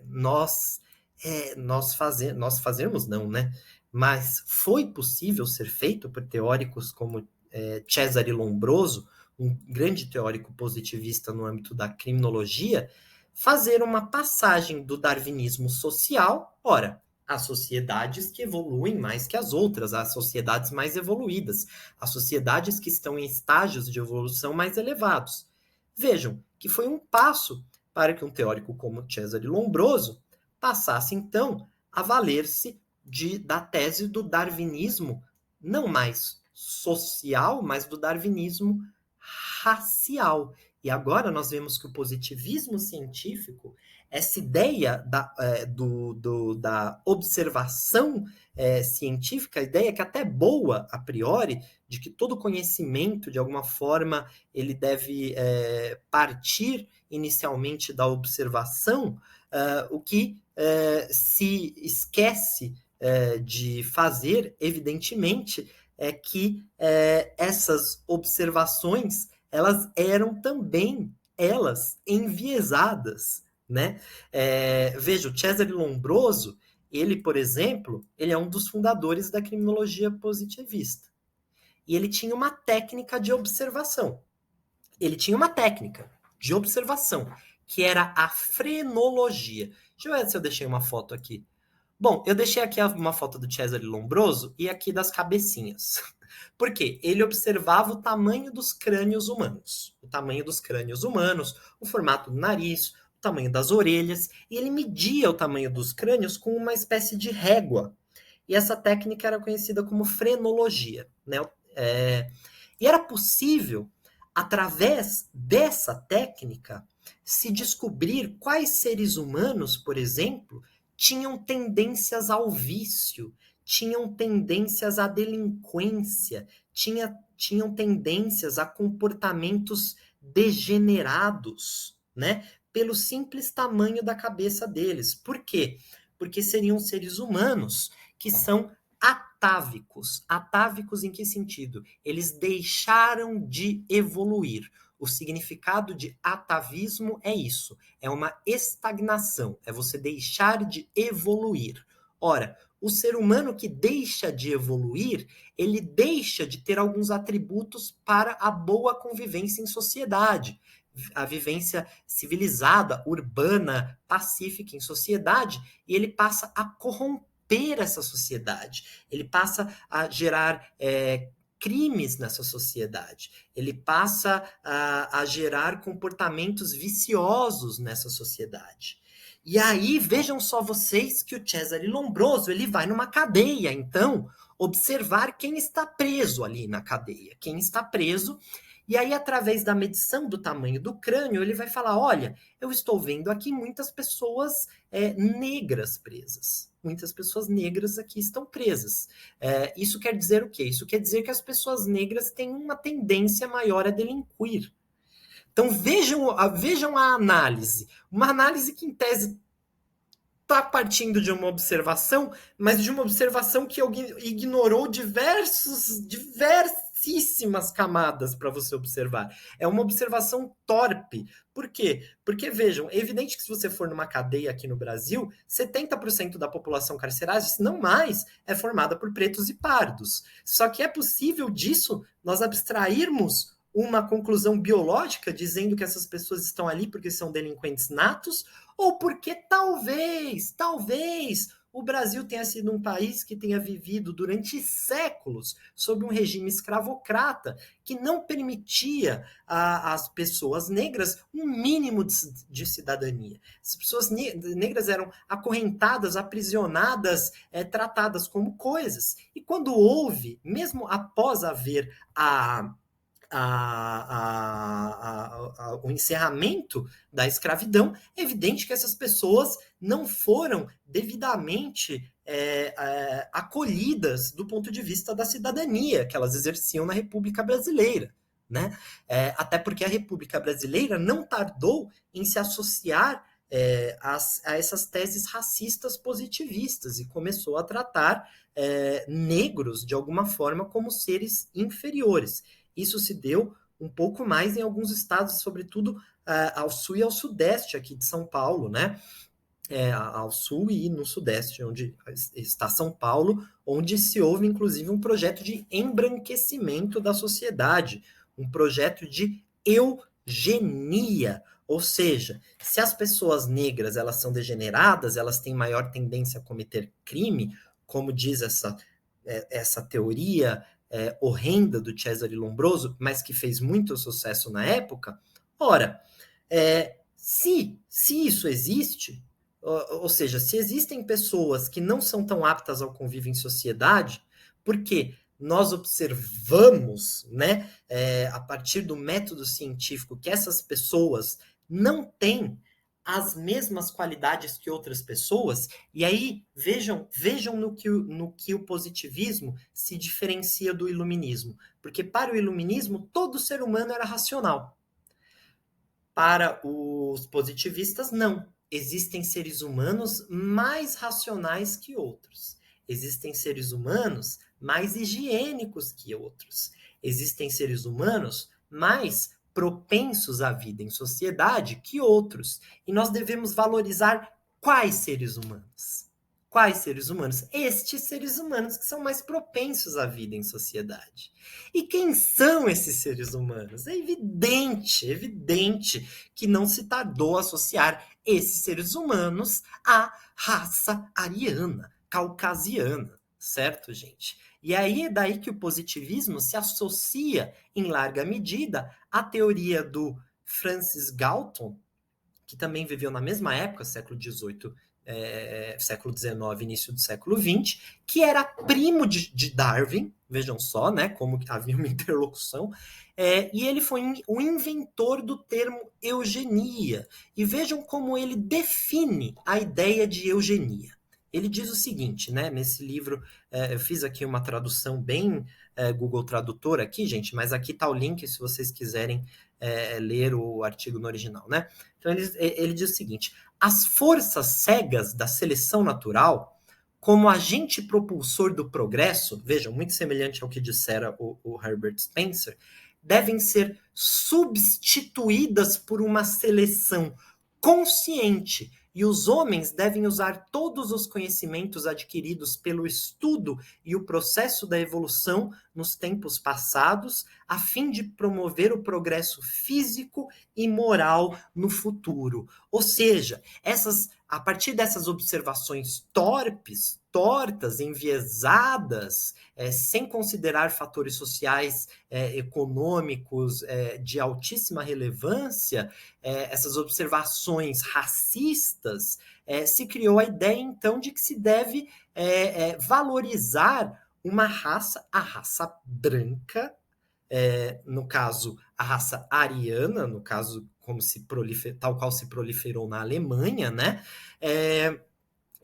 Nós fazemos, não, né? Mas foi possível ser feito por teóricos como Cesare Lombroso, um grande teórico positivista no âmbito da criminologia, fazer uma passagem do darwinismo social, ora, as sociedades que evoluem mais que as outras, as sociedades mais evoluídas, as sociedades que estão em estágios de evolução mais elevados. Vejam que foi um passo para que um teórico como Cesare Lombroso passasse, então, a valer-se da tese do darwinismo, não mais social, mas do darwinismo racial. E agora nós vemos que o positivismo científico, essa ideia da observação científica, a ideia que até é boa a priori, de que todo conhecimento, de alguma forma, ele deve partir inicialmente da observação, o que se esquece de fazer, evidentemente, é que essas observações elas eram também enviesadas, né? Veja, o Cesare Lombroso, ele, por exemplo, ele é um dos fundadores da criminologia positivista. E ele tinha uma técnica de observação. Ele tinha uma técnica de observação, que era a frenologia. Deixa eu ver se eu deixei uma foto aqui. Bom, eu deixei aqui uma foto do Cesare Lombroso e aqui das cabecinhas. Por quê? Ele observava o tamanho dos crânios humanos. O tamanho dos crânios humanos, o formato do nariz, o tamanho das orelhas. E ele media o tamanho dos crânios com uma espécie de régua. E essa técnica era conhecida como frenologia. Né? E era possível, através dessa técnica, se descobrir quais seres humanos, por exemplo, tinham tendências ao vício, tinham tendências à delinquência, tinham tendências a comportamentos degenerados, né? Pelo simples tamanho da cabeça deles. Por quê? Porque seriam seres humanos que são atávicos. Atávicos em que sentido? Eles deixaram de evoluir. O significado de atavismo é isso, é uma estagnação, é você deixar de evoluir. Ora, o ser humano que deixa de evoluir, ele deixa de ter alguns atributos para a boa convivência em sociedade. A vivência civilizada, urbana, pacífica em sociedade, e ele passa a corromper essa sociedade. Ele passa a gerar crimes nessa sociedade. Ele passa a gerar comportamentos viciosos nessa sociedade. E aí, vejam só vocês que o Cesare Lombroso, ele vai numa cadeia, então, observar quem está preso ali na cadeia. Quem está preso, E aí, através da medição do tamanho do crânio, ele vai falar: olha, eu estou vendo aqui muitas pessoas negras presas. Muitas pessoas negras aqui estão presas. Isso quer dizer o quê? Isso quer dizer que as pessoas negras têm uma tendência maior a delinquir. Então vejam a análise. Uma análise que, em tese, está partindo de uma observação, mas de uma observação que ignorou diversíssimas camadas para você observar. É uma observação torpe. Por quê? Porque, vejam, é evidente que se você for numa cadeia aqui no Brasil, 70% da população carcerária, se não mais, é formada por pretos e pardos. Só que é possível disso nós abstrairmos uma conclusão biológica dizendo que essas pessoas estão ali porque são delinquentes natos, ou porque talvez o Brasil tenha sido um país que tenha vivido durante séculos sob um regime escravocrata que não permitia às pessoas negras um mínimo de cidadania. As pessoas negras eram acorrentadas, aprisionadas, tratadas como coisas. E quando houve, mesmo após haver o encerramento da escravidão, é evidente que essas pessoas não foram devidamente acolhidas do ponto de vista da cidadania que elas exerciam na República Brasileira. Né? Até porque a República Brasileira não tardou em se associar a essas teses racistas positivistas e começou a tratar negros, de alguma forma, como seres inferiores. Isso se deu um pouco mais em alguns estados, sobretudo ao sul e ao sudeste aqui de São Paulo, né? Ao sul e no sudeste, onde está São Paulo, onde se houve, inclusive, um projeto de embranquecimento da sociedade, um projeto de eugenia. Ou seja, se as pessoas negras elas são degeneradas, elas têm maior tendência a cometer crime, como diz essa teoria horrenda do Cesare Lombroso, mas que fez muito sucesso na época. Ora, se isso existe, ou seja, se existem pessoas que não são tão aptas ao convívio em sociedade, porque nós observamos, né, a partir do método científico, que essas pessoas não têm as mesmas qualidades que outras pessoas, e aí vejam no que o positivismo se diferencia do iluminismo. Porque para o iluminismo, todo ser humano era racional. Para os positivistas, não. Existem seres humanos mais racionais que outros. Existem seres humanos mais higiênicos que outros. Existem seres humanos mais propensos à vida em sociedade que outros. E nós devemos valorizar quais seres humanos? Quais seres humanos? Estes seres humanos que são mais propensos à vida em sociedade. E quem são esses seres humanos? É evidente que não se tardou a associar esses seres humanos à raça ariana, caucasiana, certo, gente? E aí é daí que o positivismo se associa, em larga medida, à teoria do Francis Galton, que também viveu na mesma época, século XVIII, século XIX, início do século XX, que era primo de Darwin, vejam só, né, como havia uma interlocução, e ele foi o inventor do termo eugenia. E vejam como ele define a ideia de eugenia. Ele diz o seguinte, né, nesse livro, eu fiz aqui uma tradução bem Google Tradutor aqui, gente, mas aqui está o link se vocês quiserem ler o artigo no original, né? Então ele diz o seguinte: as forças cegas da seleção natural, como agente propulsor do progresso, vejam, muito semelhante ao que dissera o Herbert Spencer, devem ser substituídas por uma seleção consciente, e os homens devem usar todos os conhecimentos adquiridos pelo estudo e o processo da evolução nos tempos passados, a fim de promover o progresso físico e moral no futuro. Ou seja, a partir dessas observações tortas, enviesadas, sem considerar fatores sociais, econômicos de altíssima relevância, essas observações racistas, se criou a ideia, então, de que se deve valorizar uma raça, a raça branca, no caso, a raça ariana, no caso, tal qual se proliferou na Alemanha, né?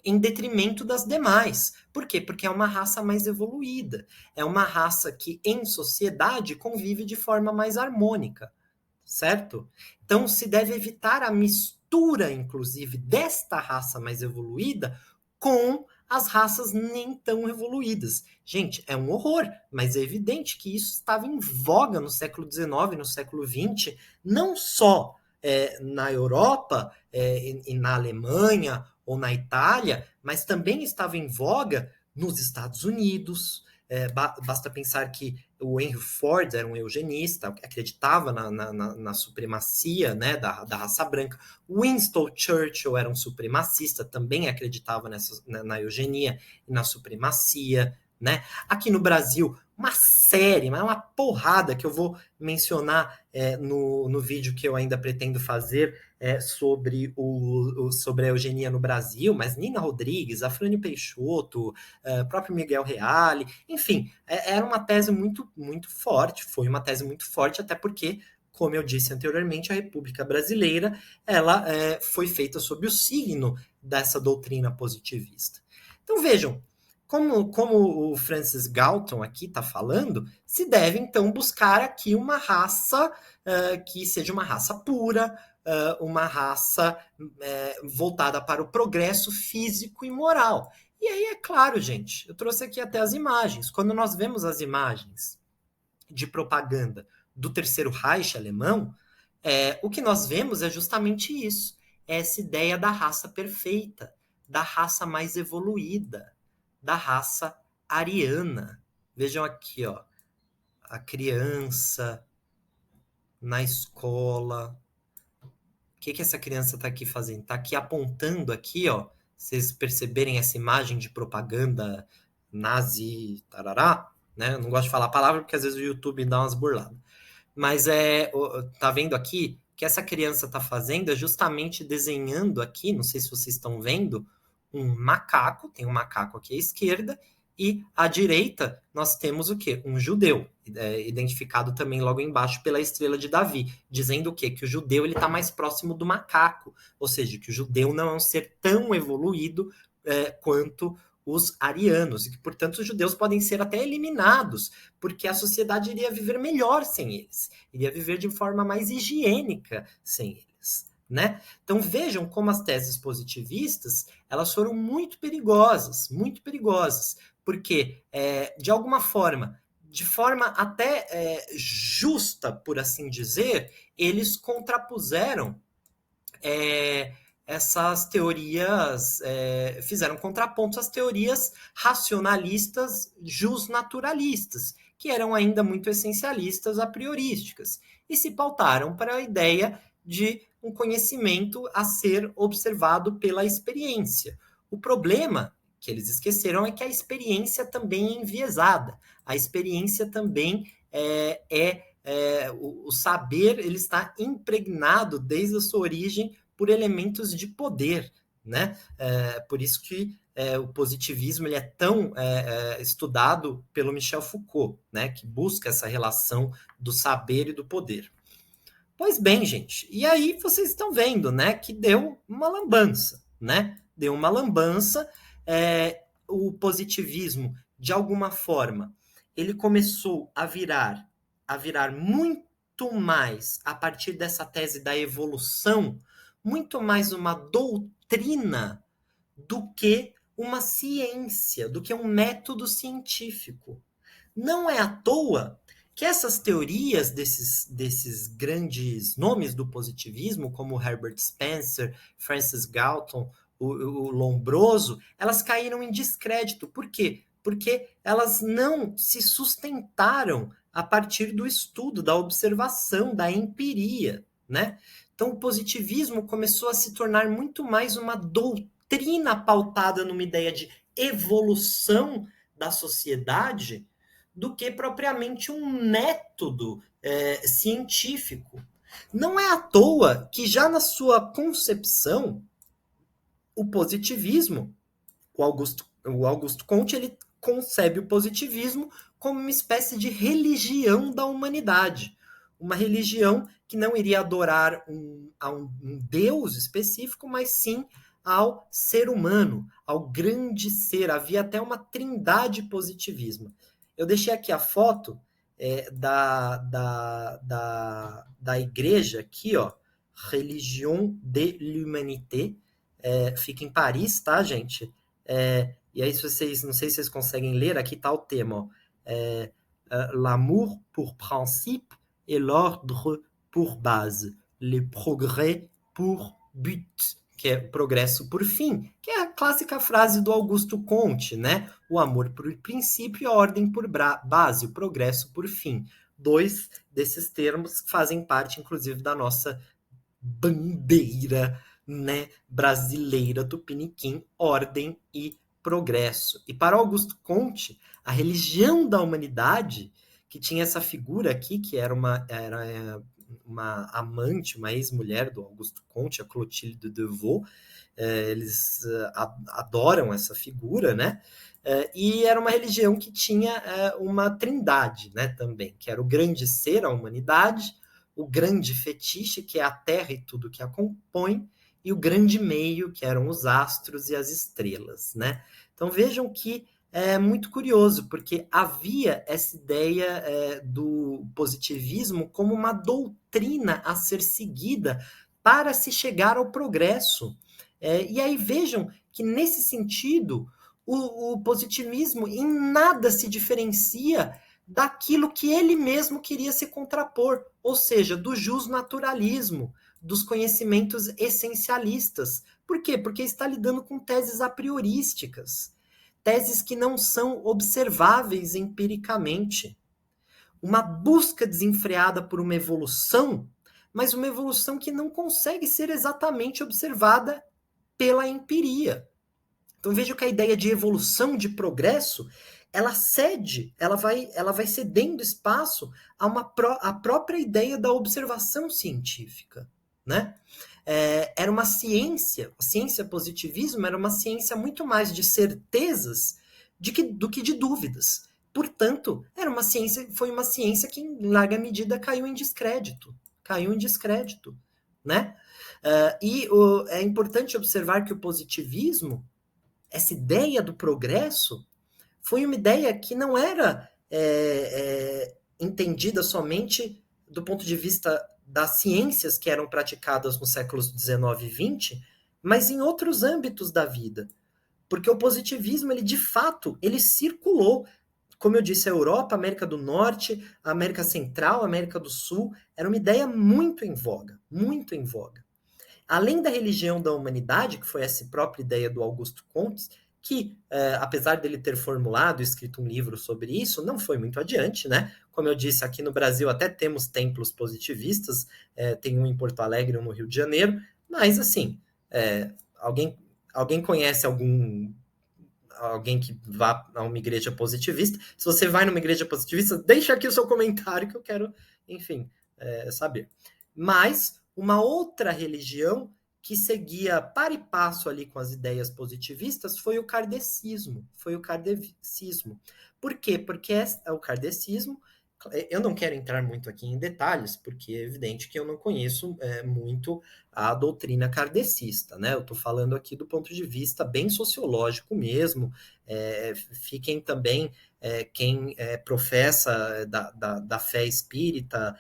Em detrimento das demais. Por quê? Porque é uma raça mais evoluída. É uma raça que, em sociedade, convive de forma mais harmônica, certo? Então, se deve evitar a mistura, inclusive, desta raça mais evoluída com as raças nem tão evoluídas. Gente, é um horror, mas é evidente que isso estava em voga no século XIX, no século XX, não só na Europa e na Alemanha ou na Itália, mas também estava em voga nos Estados Unidos. Basta pensar que o Henry Ford era um eugenista, acreditava na supremacia, né, da raça branca. Winston Churchill era um supremacista, também acreditava na eugenia e na supremacia. Né? Aqui no Brasil, uma série, uma porrada que eu vou mencionar no vídeo que eu ainda pretendo fazer sobre a eugenia no Brasil, mas Nina Rodrigues, Afrânio Peixoto, próprio Miguel Reale, enfim, era uma tese muito, muito forte, foi uma tese muito forte, até porque, como eu disse anteriormente, a República Brasileira ela foi feita sob o signo dessa doutrina positivista. Então vejam, como o Francis Galton aqui está falando, se deve então buscar aqui uma raça que seja uma raça pura, uma raça voltada para o progresso físico e moral. E aí, é claro, gente, eu trouxe aqui até as imagens. Quando nós vemos as imagens de propaganda do Terceiro Reich alemão, o que nós vemos é justamente isso. Essa ideia da raça perfeita, da raça mais evoluída, da raça ariana. Vejam aqui, ó, a criança na escola. O que essa criança está aqui fazendo? Está aqui apontando aqui, ó. Vocês perceberem essa imagem de propaganda nazi, tarará, né? Eu não gosto de falar a palavra porque às vezes o YouTube dá umas burladas. Mas tá vendo aqui que essa criança está fazendo é justamente desenhando aqui, não sei se vocês estão vendo, um macaco, tem um macaco aqui à esquerda, e à direita nós temos o quê? Um judeu, identificado também logo embaixo pela estrela de Davi, dizendo o quê? Que o judeu está mais próximo do macaco, ou seja, que o judeu não é um ser tão evoluído quanto os arianos, e que, portanto, os judeus podem ser até eliminados, porque a sociedade iria viver melhor sem eles, iria viver de forma mais higiênica sem eles. Né? Então vejam como as teses positivistas elas foram muito perigosas, porque de alguma forma, de forma até justa, por assim dizer, eles contrapuseram essas teorias, fizeram contrapontos às teorias racionalistas justnaturalistas, que eram ainda muito essencialistas a priorísticas, e se pautaram para a ideia de um conhecimento a ser observado pela experiência. O problema que eles esqueceram é que a experiência também é enviesada, a experiência também o saber ele está impregnado desde a sua origem por elementos de poder, né? Por isso que o positivismo ele é tão estudado pelo Michel Foucault, né? Que busca essa relação do saber e do poder. Pois bem, gente, e aí vocês estão vendo, né, que deu uma lambança, né? Deu uma lambança, o positivismo, de alguma forma, ele começou a virar muito mais, a partir dessa tese da evolução, muito mais uma doutrina do que uma ciência, do que um método científico. Não é à toa que essas teorias desses grandes nomes do positivismo, como Herbert Spencer, Francis Galton, o Lombroso, elas caíram em descrédito. Por quê? Porque elas não se sustentaram a partir do estudo, da observação, da empiria, né? Então, o positivismo começou a se tornar muito mais uma doutrina pautada numa ideia de evolução da sociedade do que propriamente um método científico. Não é à toa que já na sua concepção, o positivismo, o Augusto Comte, ele concebe o positivismo como uma espécie de religião da humanidade. Uma religião que não iria adorar um Deus específico, mas sim ao ser humano, ao grande ser. Havia até uma trindade positivismo. Eu deixei aqui a foto da igreja aqui, ó, Religion de l'Humanité, fica em Paris, tá, gente? E aí, se vocês, não sei se vocês conseguem ler, aqui tá o tema, ó, l'amour pour principe et l'ordre pour base, le progrès pour but, que é o progresso por fim, que é a clássica frase do Augusto Comte, né? O amor por princípio e a ordem por base, o progresso por fim. Dois desses termos fazem parte, inclusive, da nossa bandeira, né, brasileira Tupiniquim, ordem e progresso. E para Augusto Comte, a religião da humanidade, que tinha essa figura aqui, que era uma amante, uma ex-mulher do Augusto Comte, a Clotilde de Devaux, eles adoram essa figura, né? E era uma religião que tinha uma trindade, né, também, que era o grande ser, a humanidade, o grande fetiche, que é a Terra e tudo que a compõe, e o grande meio, que eram os astros e as estrelas, né? Então vejam que é muito curioso, porque havia essa ideia do positivismo como uma doutrina a ser seguida para se chegar ao progresso. E aí vejam que, nesse sentido, o positivismo em nada se diferencia daquilo que ele mesmo queria se contrapor, ou seja, do justnaturalismo, dos conhecimentos essencialistas. Por quê? Porque está lidando com teses a priorísticas, teses que não são observáveis empiricamente. Uma busca desenfreada por uma evolução, mas uma evolução que não consegue ser exatamente observada pela empiria. Então veja que a ideia de evolução, de progresso, ela vai cedendo espaço à própria ideia da observação científica, né? Era uma ciência, a ciência positivismo era uma ciência muito mais de certezas do que de dúvidas. Portanto, foi uma ciência que, em larga medida, caiu em descrédito, né? É importante observar que o positivismo, essa ideia do progresso, foi uma ideia que não era entendida somente do ponto de vista das ciências que eram praticadas nos séculos XIX e XX, mas em outros âmbitos da vida. Porque o positivismo, ele de fato, ele circulou, como eu disse, a Europa, a América do Norte, a América Central, a América do Sul, era uma ideia muito em voga, muito em voga. Além da religião da humanidade, que foi essa própria ideia do Augusto Comte, que, apesar dele ter formulado e escrito um livro sobre isso, não foi muito adiante, né? Como eu disse, aqui no Brasil até temos templos positivistas, tem um em Porto Alegre, um no Rio de Janeiro, mas, assim, alguém conhece alguém que vá a uma igreja positivista? Se você vai numa igreja positivista, deixa aqui o seu comentário que eu quero, enfim, saber. Mas uma outra religião que seguia par e passo ali com as ideias positivistas foi o kardecismo. Por quê? Porque o kardecismo, eu não quero entrar muito aqui em detalhes, porque é evidente que eu não conheço muito a doutrina kardecista, né? Eu estou falando aqui do ponto de vista bem sociológico mesmo. Fiquem também quem professa da fé espírita,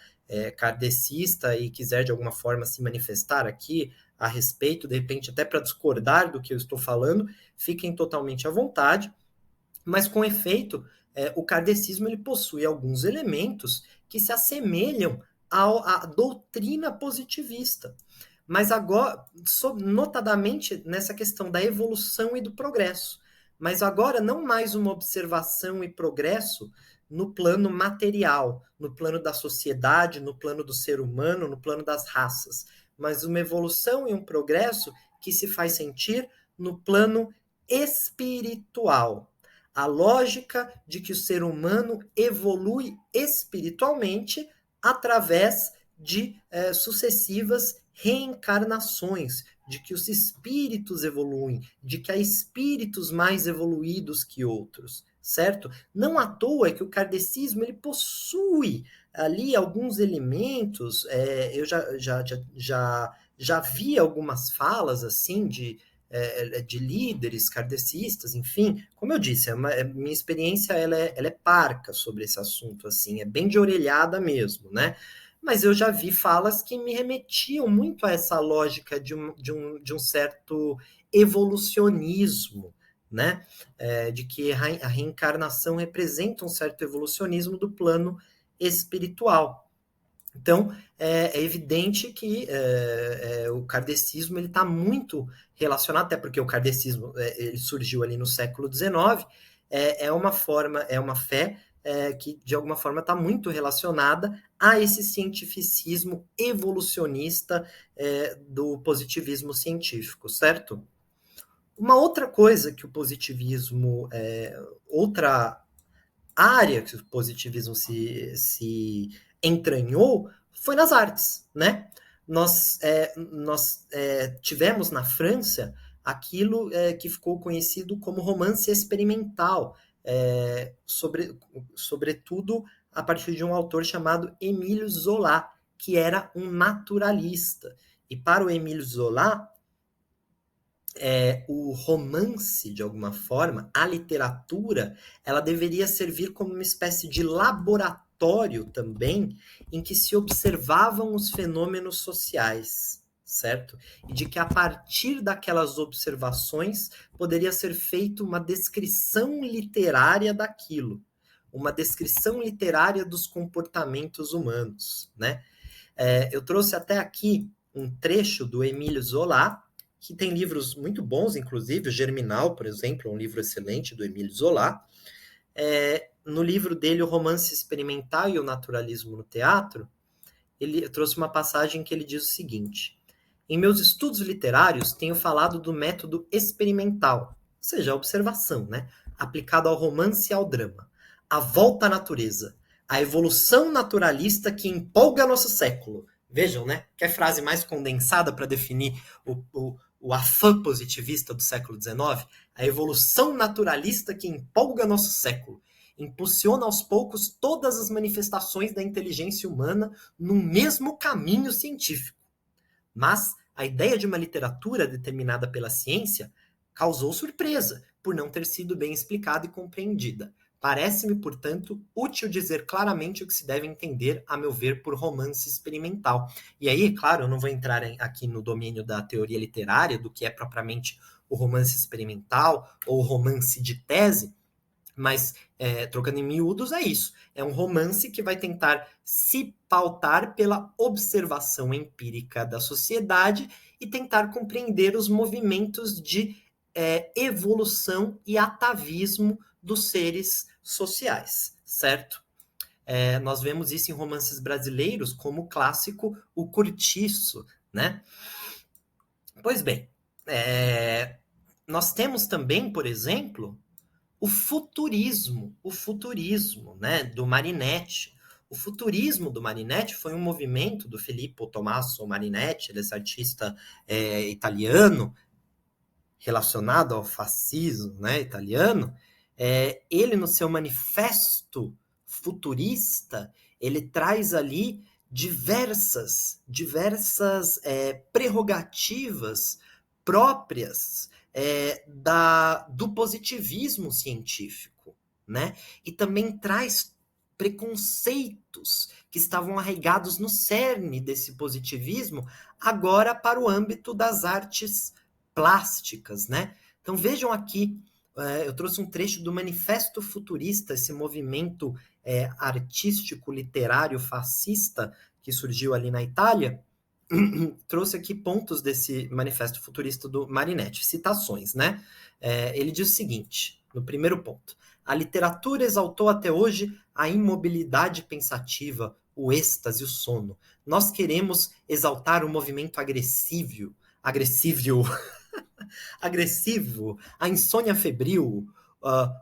kardecista, e quiser de alguma forma se manifestar aqui a respeito, de repente até para discordar do que eu estou falando, fiquem totalmente à vontade, mas com efeito, o kardecismo ele possui alguns elementos que se assemelham à doutrina positivista, mas agora, notadamente nessa questão da evolução e do progresso, mas agora não mais uma observação e progresso no plano material, no plano da sociedade, no plano do ser humano, no plano das raças, mas uma evolução e um progresso que se faz sentir no plano espiritual. A lógica de que o ser humano evolui espiritualmente através de sucessivas reencarnações, de que os espíritos evoluem, de que há espíritos mais evoluídos que outros, certo? Não à toa que o kardecismo ele possui ali alguns elementos, eu já vi algumas falas assim de líderes kardecistas, enfim, como eu disse, minha experiência ela é parca sobre esse assunto, assim, é bem de orelhada mesmo, né? Mas eu já vi falas que me remetiam muito a essa lógica de um certo evolucionismo, né? De que a reencarnação representa um certo evolucionismo do plano espiritual. Então, é evidente que o kardecismo está muito relacionado, até porque o kardecismo ele surgiu ali no século XIX, é uma forma, é uma fé que, de alguma forma, está muito relacionada a esse cientificismo evolucionista do positivismo científico, certo? Uma outra coisa que o positivismo, outra área que o positivismo se entranhou foi nas artes, né? Nós tivemos na França aquilo que ficou conhecido como romance experimental, sobretudo a partir de um autor chamado Émile Zola, que era um naturalista. E para o Émile Zola, o romance, de alguma forma, a literatura, ela deveria servir como uma espécie de laboratório também, em que se observavam os fenômenos sociais, certo? E de que a partir daquelas observações poderia ser feita uma descrição literária daquilo, uma descrição literária dos comportamentos humanos, né? Eu trouxe até aqui um trecho do Émile Zola, que tem livros muito bons, inclusive o Germinal, por exemplo, é um livro excelente do Émile Zola. No livro dele, O Romance Experimental e o Naturalismo no Teatro, ele trouxe uma passagem que ele diz o seguinte: em meus estudos literários, tenho falado do método experimental, ou seja, a observação, né? Aplicado ao romance e ao drama, a volta à natureza, a evolução naturalista que empolga nosso século. Vejam, né? Que é a frase mais condensada para definir o afã positivista do século XIX? A evolução naturalista que empolga nosso século. Impulsiona aos poucos todas as manifestações da inteligência humana num mesmo caminho científico. Mas a ideia de uma literatura determinada pela ciência causou surpresa por não ter sido bem explicada e compreendida. Parece-me, portanto, útil dizer claramente o que se deve entender, a meu ver, por romance experimental. E aí, claro, eu não vou entrar aqui no domínio da teoria literária, do que é propriamente o romance experimental ou o romance de tese, mas, trocando em miúdos, é isso. É um romance que vai tentar se pautar pela observação empírica da sociedade e tentar compreender os movimentos de evolução e atavismo dos seres sociais, certo? Nós vemos isso em romances brasileiros, como o clássico O Curtiço, né? Pois bem, nós temos também, por exemplo, o futurismo, né, do Marinetti. O futurismo do Marinetti foi um movimento do Filippo Tommaso Marinetti, esse artista italiano, relacionado ao fascismo, né, italiano. Ele, no seu manifesto futurista, ele traz ali diversas prerrogativas próprias do positivismo científico, né? E também traz preconceitos que estavam arraigados no cerne desse positivismo, agora para o âmbito das artes plásticas, né? Então vejam aqui, eu trouxe um trecho do Manifesto Futurista, esse movimento artístico, literário, fascista que surgiu ali na Itália. Trouxe aqui pontos desse manifesto futurista do Marinetti, citações, né? Ele diz o seguinte, no primeiro ponto: a literatura exaltou até hoje a imobilidade pensativa, o êxtase, o sono. Nós queremos exaltar o movimento agressivo, a insônia febril,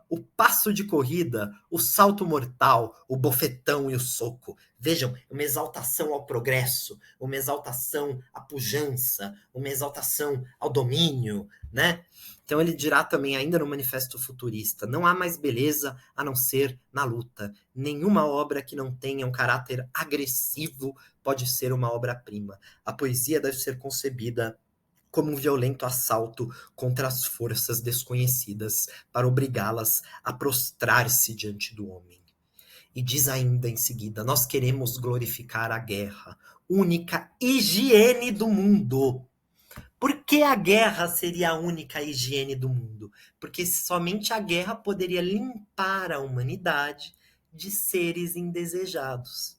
o passo de corrida, o salto mortal, o bofetão e o soco. Vejam, uma exaltação ao progresso, uma exaltação à pujança, uma exaltação ao domínio, né? Então ele dirá também, ainda no Manifesto Futurista, não há mais beleza a não ser na luta. Nenhuma obra que não tenha um caráter agressivo pode ser uma obra-prima. A poesia deve ser concebida como um violento assalto contra as forças desconhecidas, para obrigá-las a prostrar-se diante do homem. E diz ainda em seguida: nós queremos glorificar a guerra, única higiene do mundo. Por que a guerra seria a única higiene do mundo? Porque somente a guerra poderia limpar a humanidade de seres indesejados.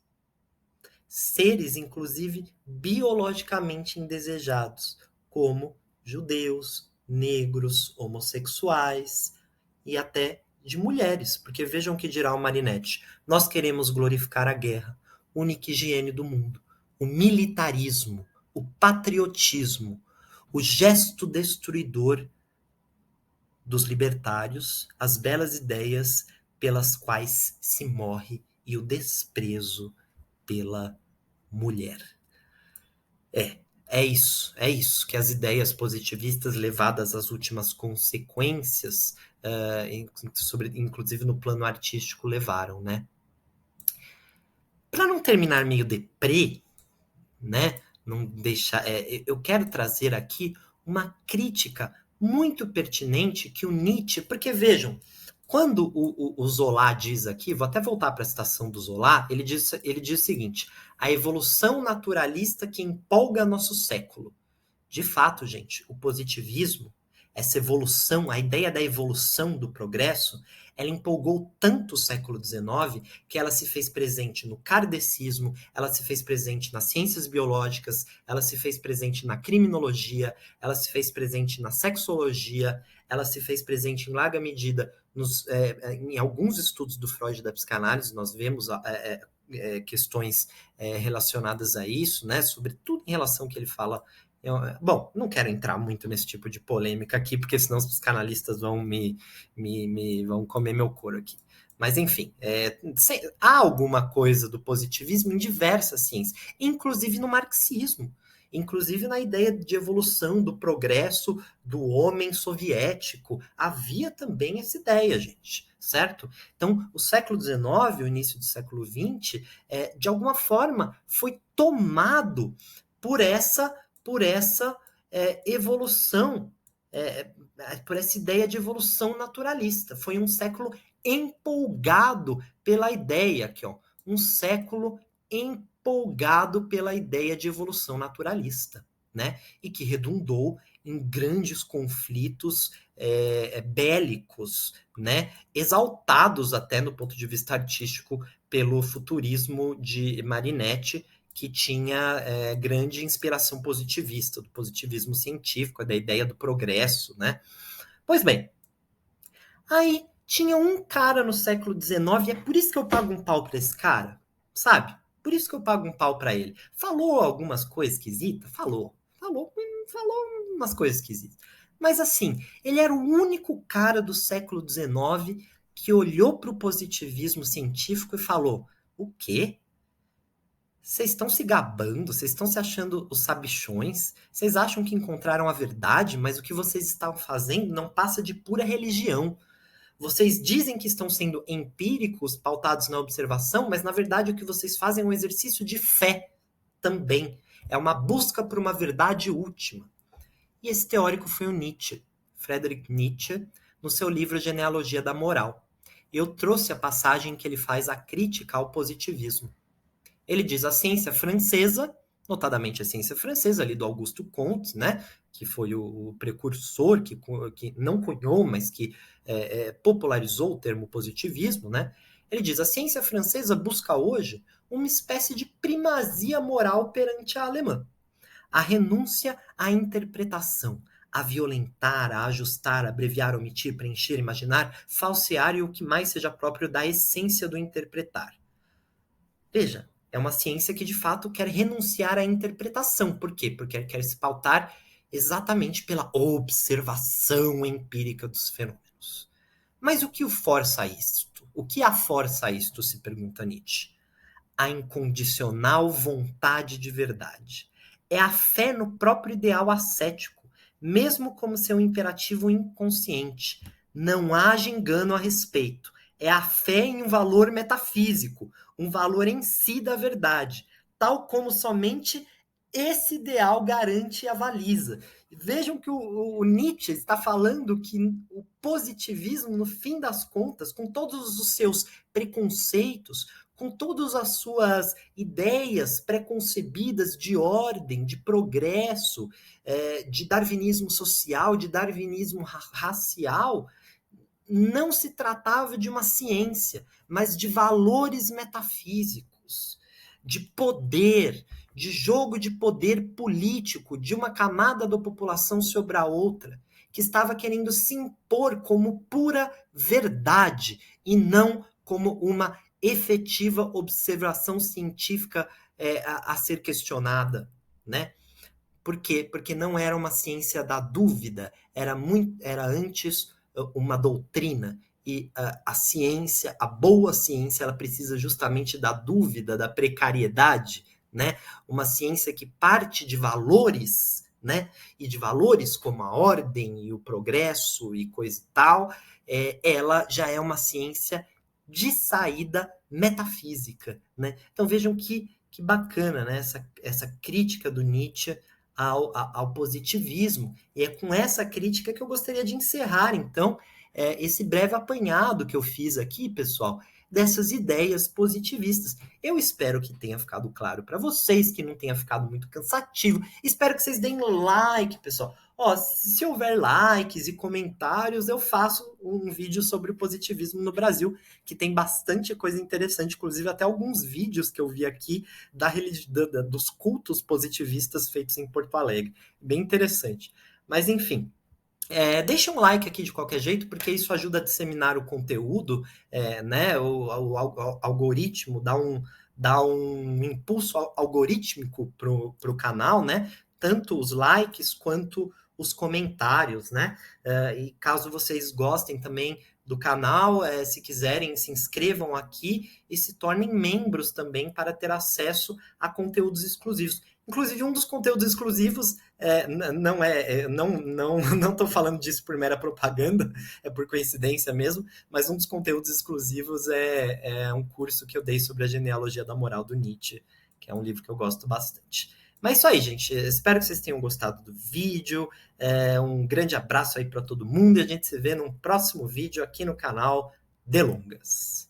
Seres, inclusive, biologicamente indesejados, como judeus, negros, homossexuais e até de mulheres. Porque vejam o que dirá o Marinetti. Nós queremos glorificar a guerra, única higiene do mundo, o militarismo, o patriotismo, o gesto destruidor dos libertários, as belas ideias pelas quais se morre e o desprezo pela mulher. É isso que as ideias positivistas levadas às últimas consequências, inclusive no plano artístico, levaram, né? Para não terminar meio deprê, né? Não deixar, eu quero trazer aqui uma crítica muito pertinente que o Nietzsche, porque vejam, quando o Zola diz aqui, vou até voltar para a citação do Zola, ele diz o seguinte: a evolução naturalista que empolga nosso século. De fato, gente, o positivismo, essa evolução, a ideia da evolução do progresso, ela empolgou tanto o século XIX que ela se fez presente no kardecismo, ela se fez presente nas ciências biológicas, ela se fez presente na criminologia, ela se fez presente na sexologia, ela se fez presente em larga medida em alguns estudos do Freud e da psicanálise. Nós vemos questões relacionadas a isso, né? Sobretudo em relação ao que ele fala. Bom, não quero entrar muito nesse tipo de polêmica aqui, porque senão os psicanalistas vão vão comer meu couro aqui. Mas, enfim, há alguma coisa do positivismo em diversas ciências, inclusive no marxismo, inclusive na ideia de evolução, do progresso do homem soviético. Havia também essa ideia, gente, certo? Então, o século XIX, o início do século XX, de alguma forma, foi tomado por essa evolução, por essa ideia de evolução naturalista. Foi um século empolgado pela ideia, aqui, ó, um século empolgado pela ideia de evolução naturalista, né? E que redundou em grandes conflitos bélicos, né? Exaltados até no ponto de vista artístico pelo futurismo de Marinetti, que tinha grande inspiração positivista, do positivismo científico, da ideia do progresso, né? Pois bem, aí tinha um cara no século XIX, e é por isso que eu pago um pau para esse cara, sabe? Por isso que eu pago um pau para ele. Falou algumas coisas esquisitas? Falou umas coisas esquisitas. Mas assim, ele era o único cara do século XIX que olhou para o positivismo científico e falou: o quê? Vocês estão se gabando, vocês estão se achando os sabichões, vocês acham que encontraram a verdade, mas o que vocês estão fazendo não passa de pura religião. Vocês dizem que estão sendo empíricos, pautados na observação, mas na verdade o que vocês fazem é um exercício de fé também. É uma busca por uma verdade última. E esse teórico foi o Nietzsche, Friedrich Nietzsche, no seu livro Genealogia da Moral. Eu trouxe a passagem que ele faz a crítica ao positivismo. Ele diz a ciência francesa, notadamente a ciência francesa ali do Auguste Comte, né, que foi o precursor, que não cunhou, mas que popularizou o termo positivismo, né? Ele diz: a ciência francesa busca hoje uma espécie de primazia moral perante a alemã. A renúncia à interpretação, a violentar, a ajustar, a abreviar, omitir, preencher, imaginar, falsear e o que mais seja próprio da essência do interpretar. Veja, é uma ciência que de fato quer renunciar à interpretação. Por quê? Porque quer se pautar exatamente pela observação empírica dos fenômenos. Mas o que o força a isto? O que a força a isto, se pergunta Nietzsche? A incondicional vontade de verdade. É a fé no próprio ideal ascético, mesmo como seu imperativo inconsciente. Não haja engano a respeito. É a fé em um valor metafísico, um valor em si da verdade, tal como somente esse ideal garante e avaliza. Vejam que o Nietzsche está falando que o positivismo, no fim das contas, com todos os seus preconceitos, com todas as suas ideias preconcebidas de ordem, de progresso, de darwinismo social, de darwinismo racial, não se tratava de uma ciência, mas de valores metafísicos, de poder, de jogo de poder político de uma camada da população sobre a outra, que estava querendo se impor como pura verdade e não como uma efetiva observação científica a ser questionada, né? Por quê? Porque não era uma ciência da dúvida, era antes uma doutrina. E a ciência, a boa ciência, ela precisa justamente da dúvida, da precariedade, né? Uma ciência que parte de valores, né? E de valores como a ordem e o progresso e coisa e tal, ela já é uma ciência de saída metafísica, né? Então vejam que bacana, né? Essa crítica do Nietzsche ao positivismo. E é com essa crítica que eu gostaria de encerrar, então, esse breve apanhado que eu fiz aqui, pessoal, dessas ideias positivistas. Eu espero que tenha ficado claro para vocês, que não tenha ficado muito cansativo. Espero que vocês deem like, pessoal. Ó, se houver likes e comentários, eu faço um vídeo sobre o positivismo no Brasil, que tem bastante coisa interessante, inclusive até alguns vídeos que eu vi aqui dos cultos positivistas feitos em Porto Alegre. Bem interessante. Mas, enfim, deixa um like aqui de qualquer jeito, porque isso ajuda a disseminar o conteúdo, né? O algoritmo dá um impulso algorítmico pro canal, né? Tanto os likes quanto os comentários, né? E caso vocês gostem também do canal, se quiserem, se inscrevam aqui e se tornem membros também para ter acesso a conteúdos exclusivos. Inclusive, um dos conteúdos exclusivos não estou falando disso por mera propaganda, é por coincidência mesmo, mas um dos conteúdos exclusivos é um curso que eu dei sobre a genealogia da moral do Nietzsche, que é um livro que eu gosto bastante. Mas é isso aí, gente. Espero que vocês tenham gostado do vídeo. Um grande abraço aí para todo mundo e a gente se vê num próximo vídeo aqui no canal Delongas.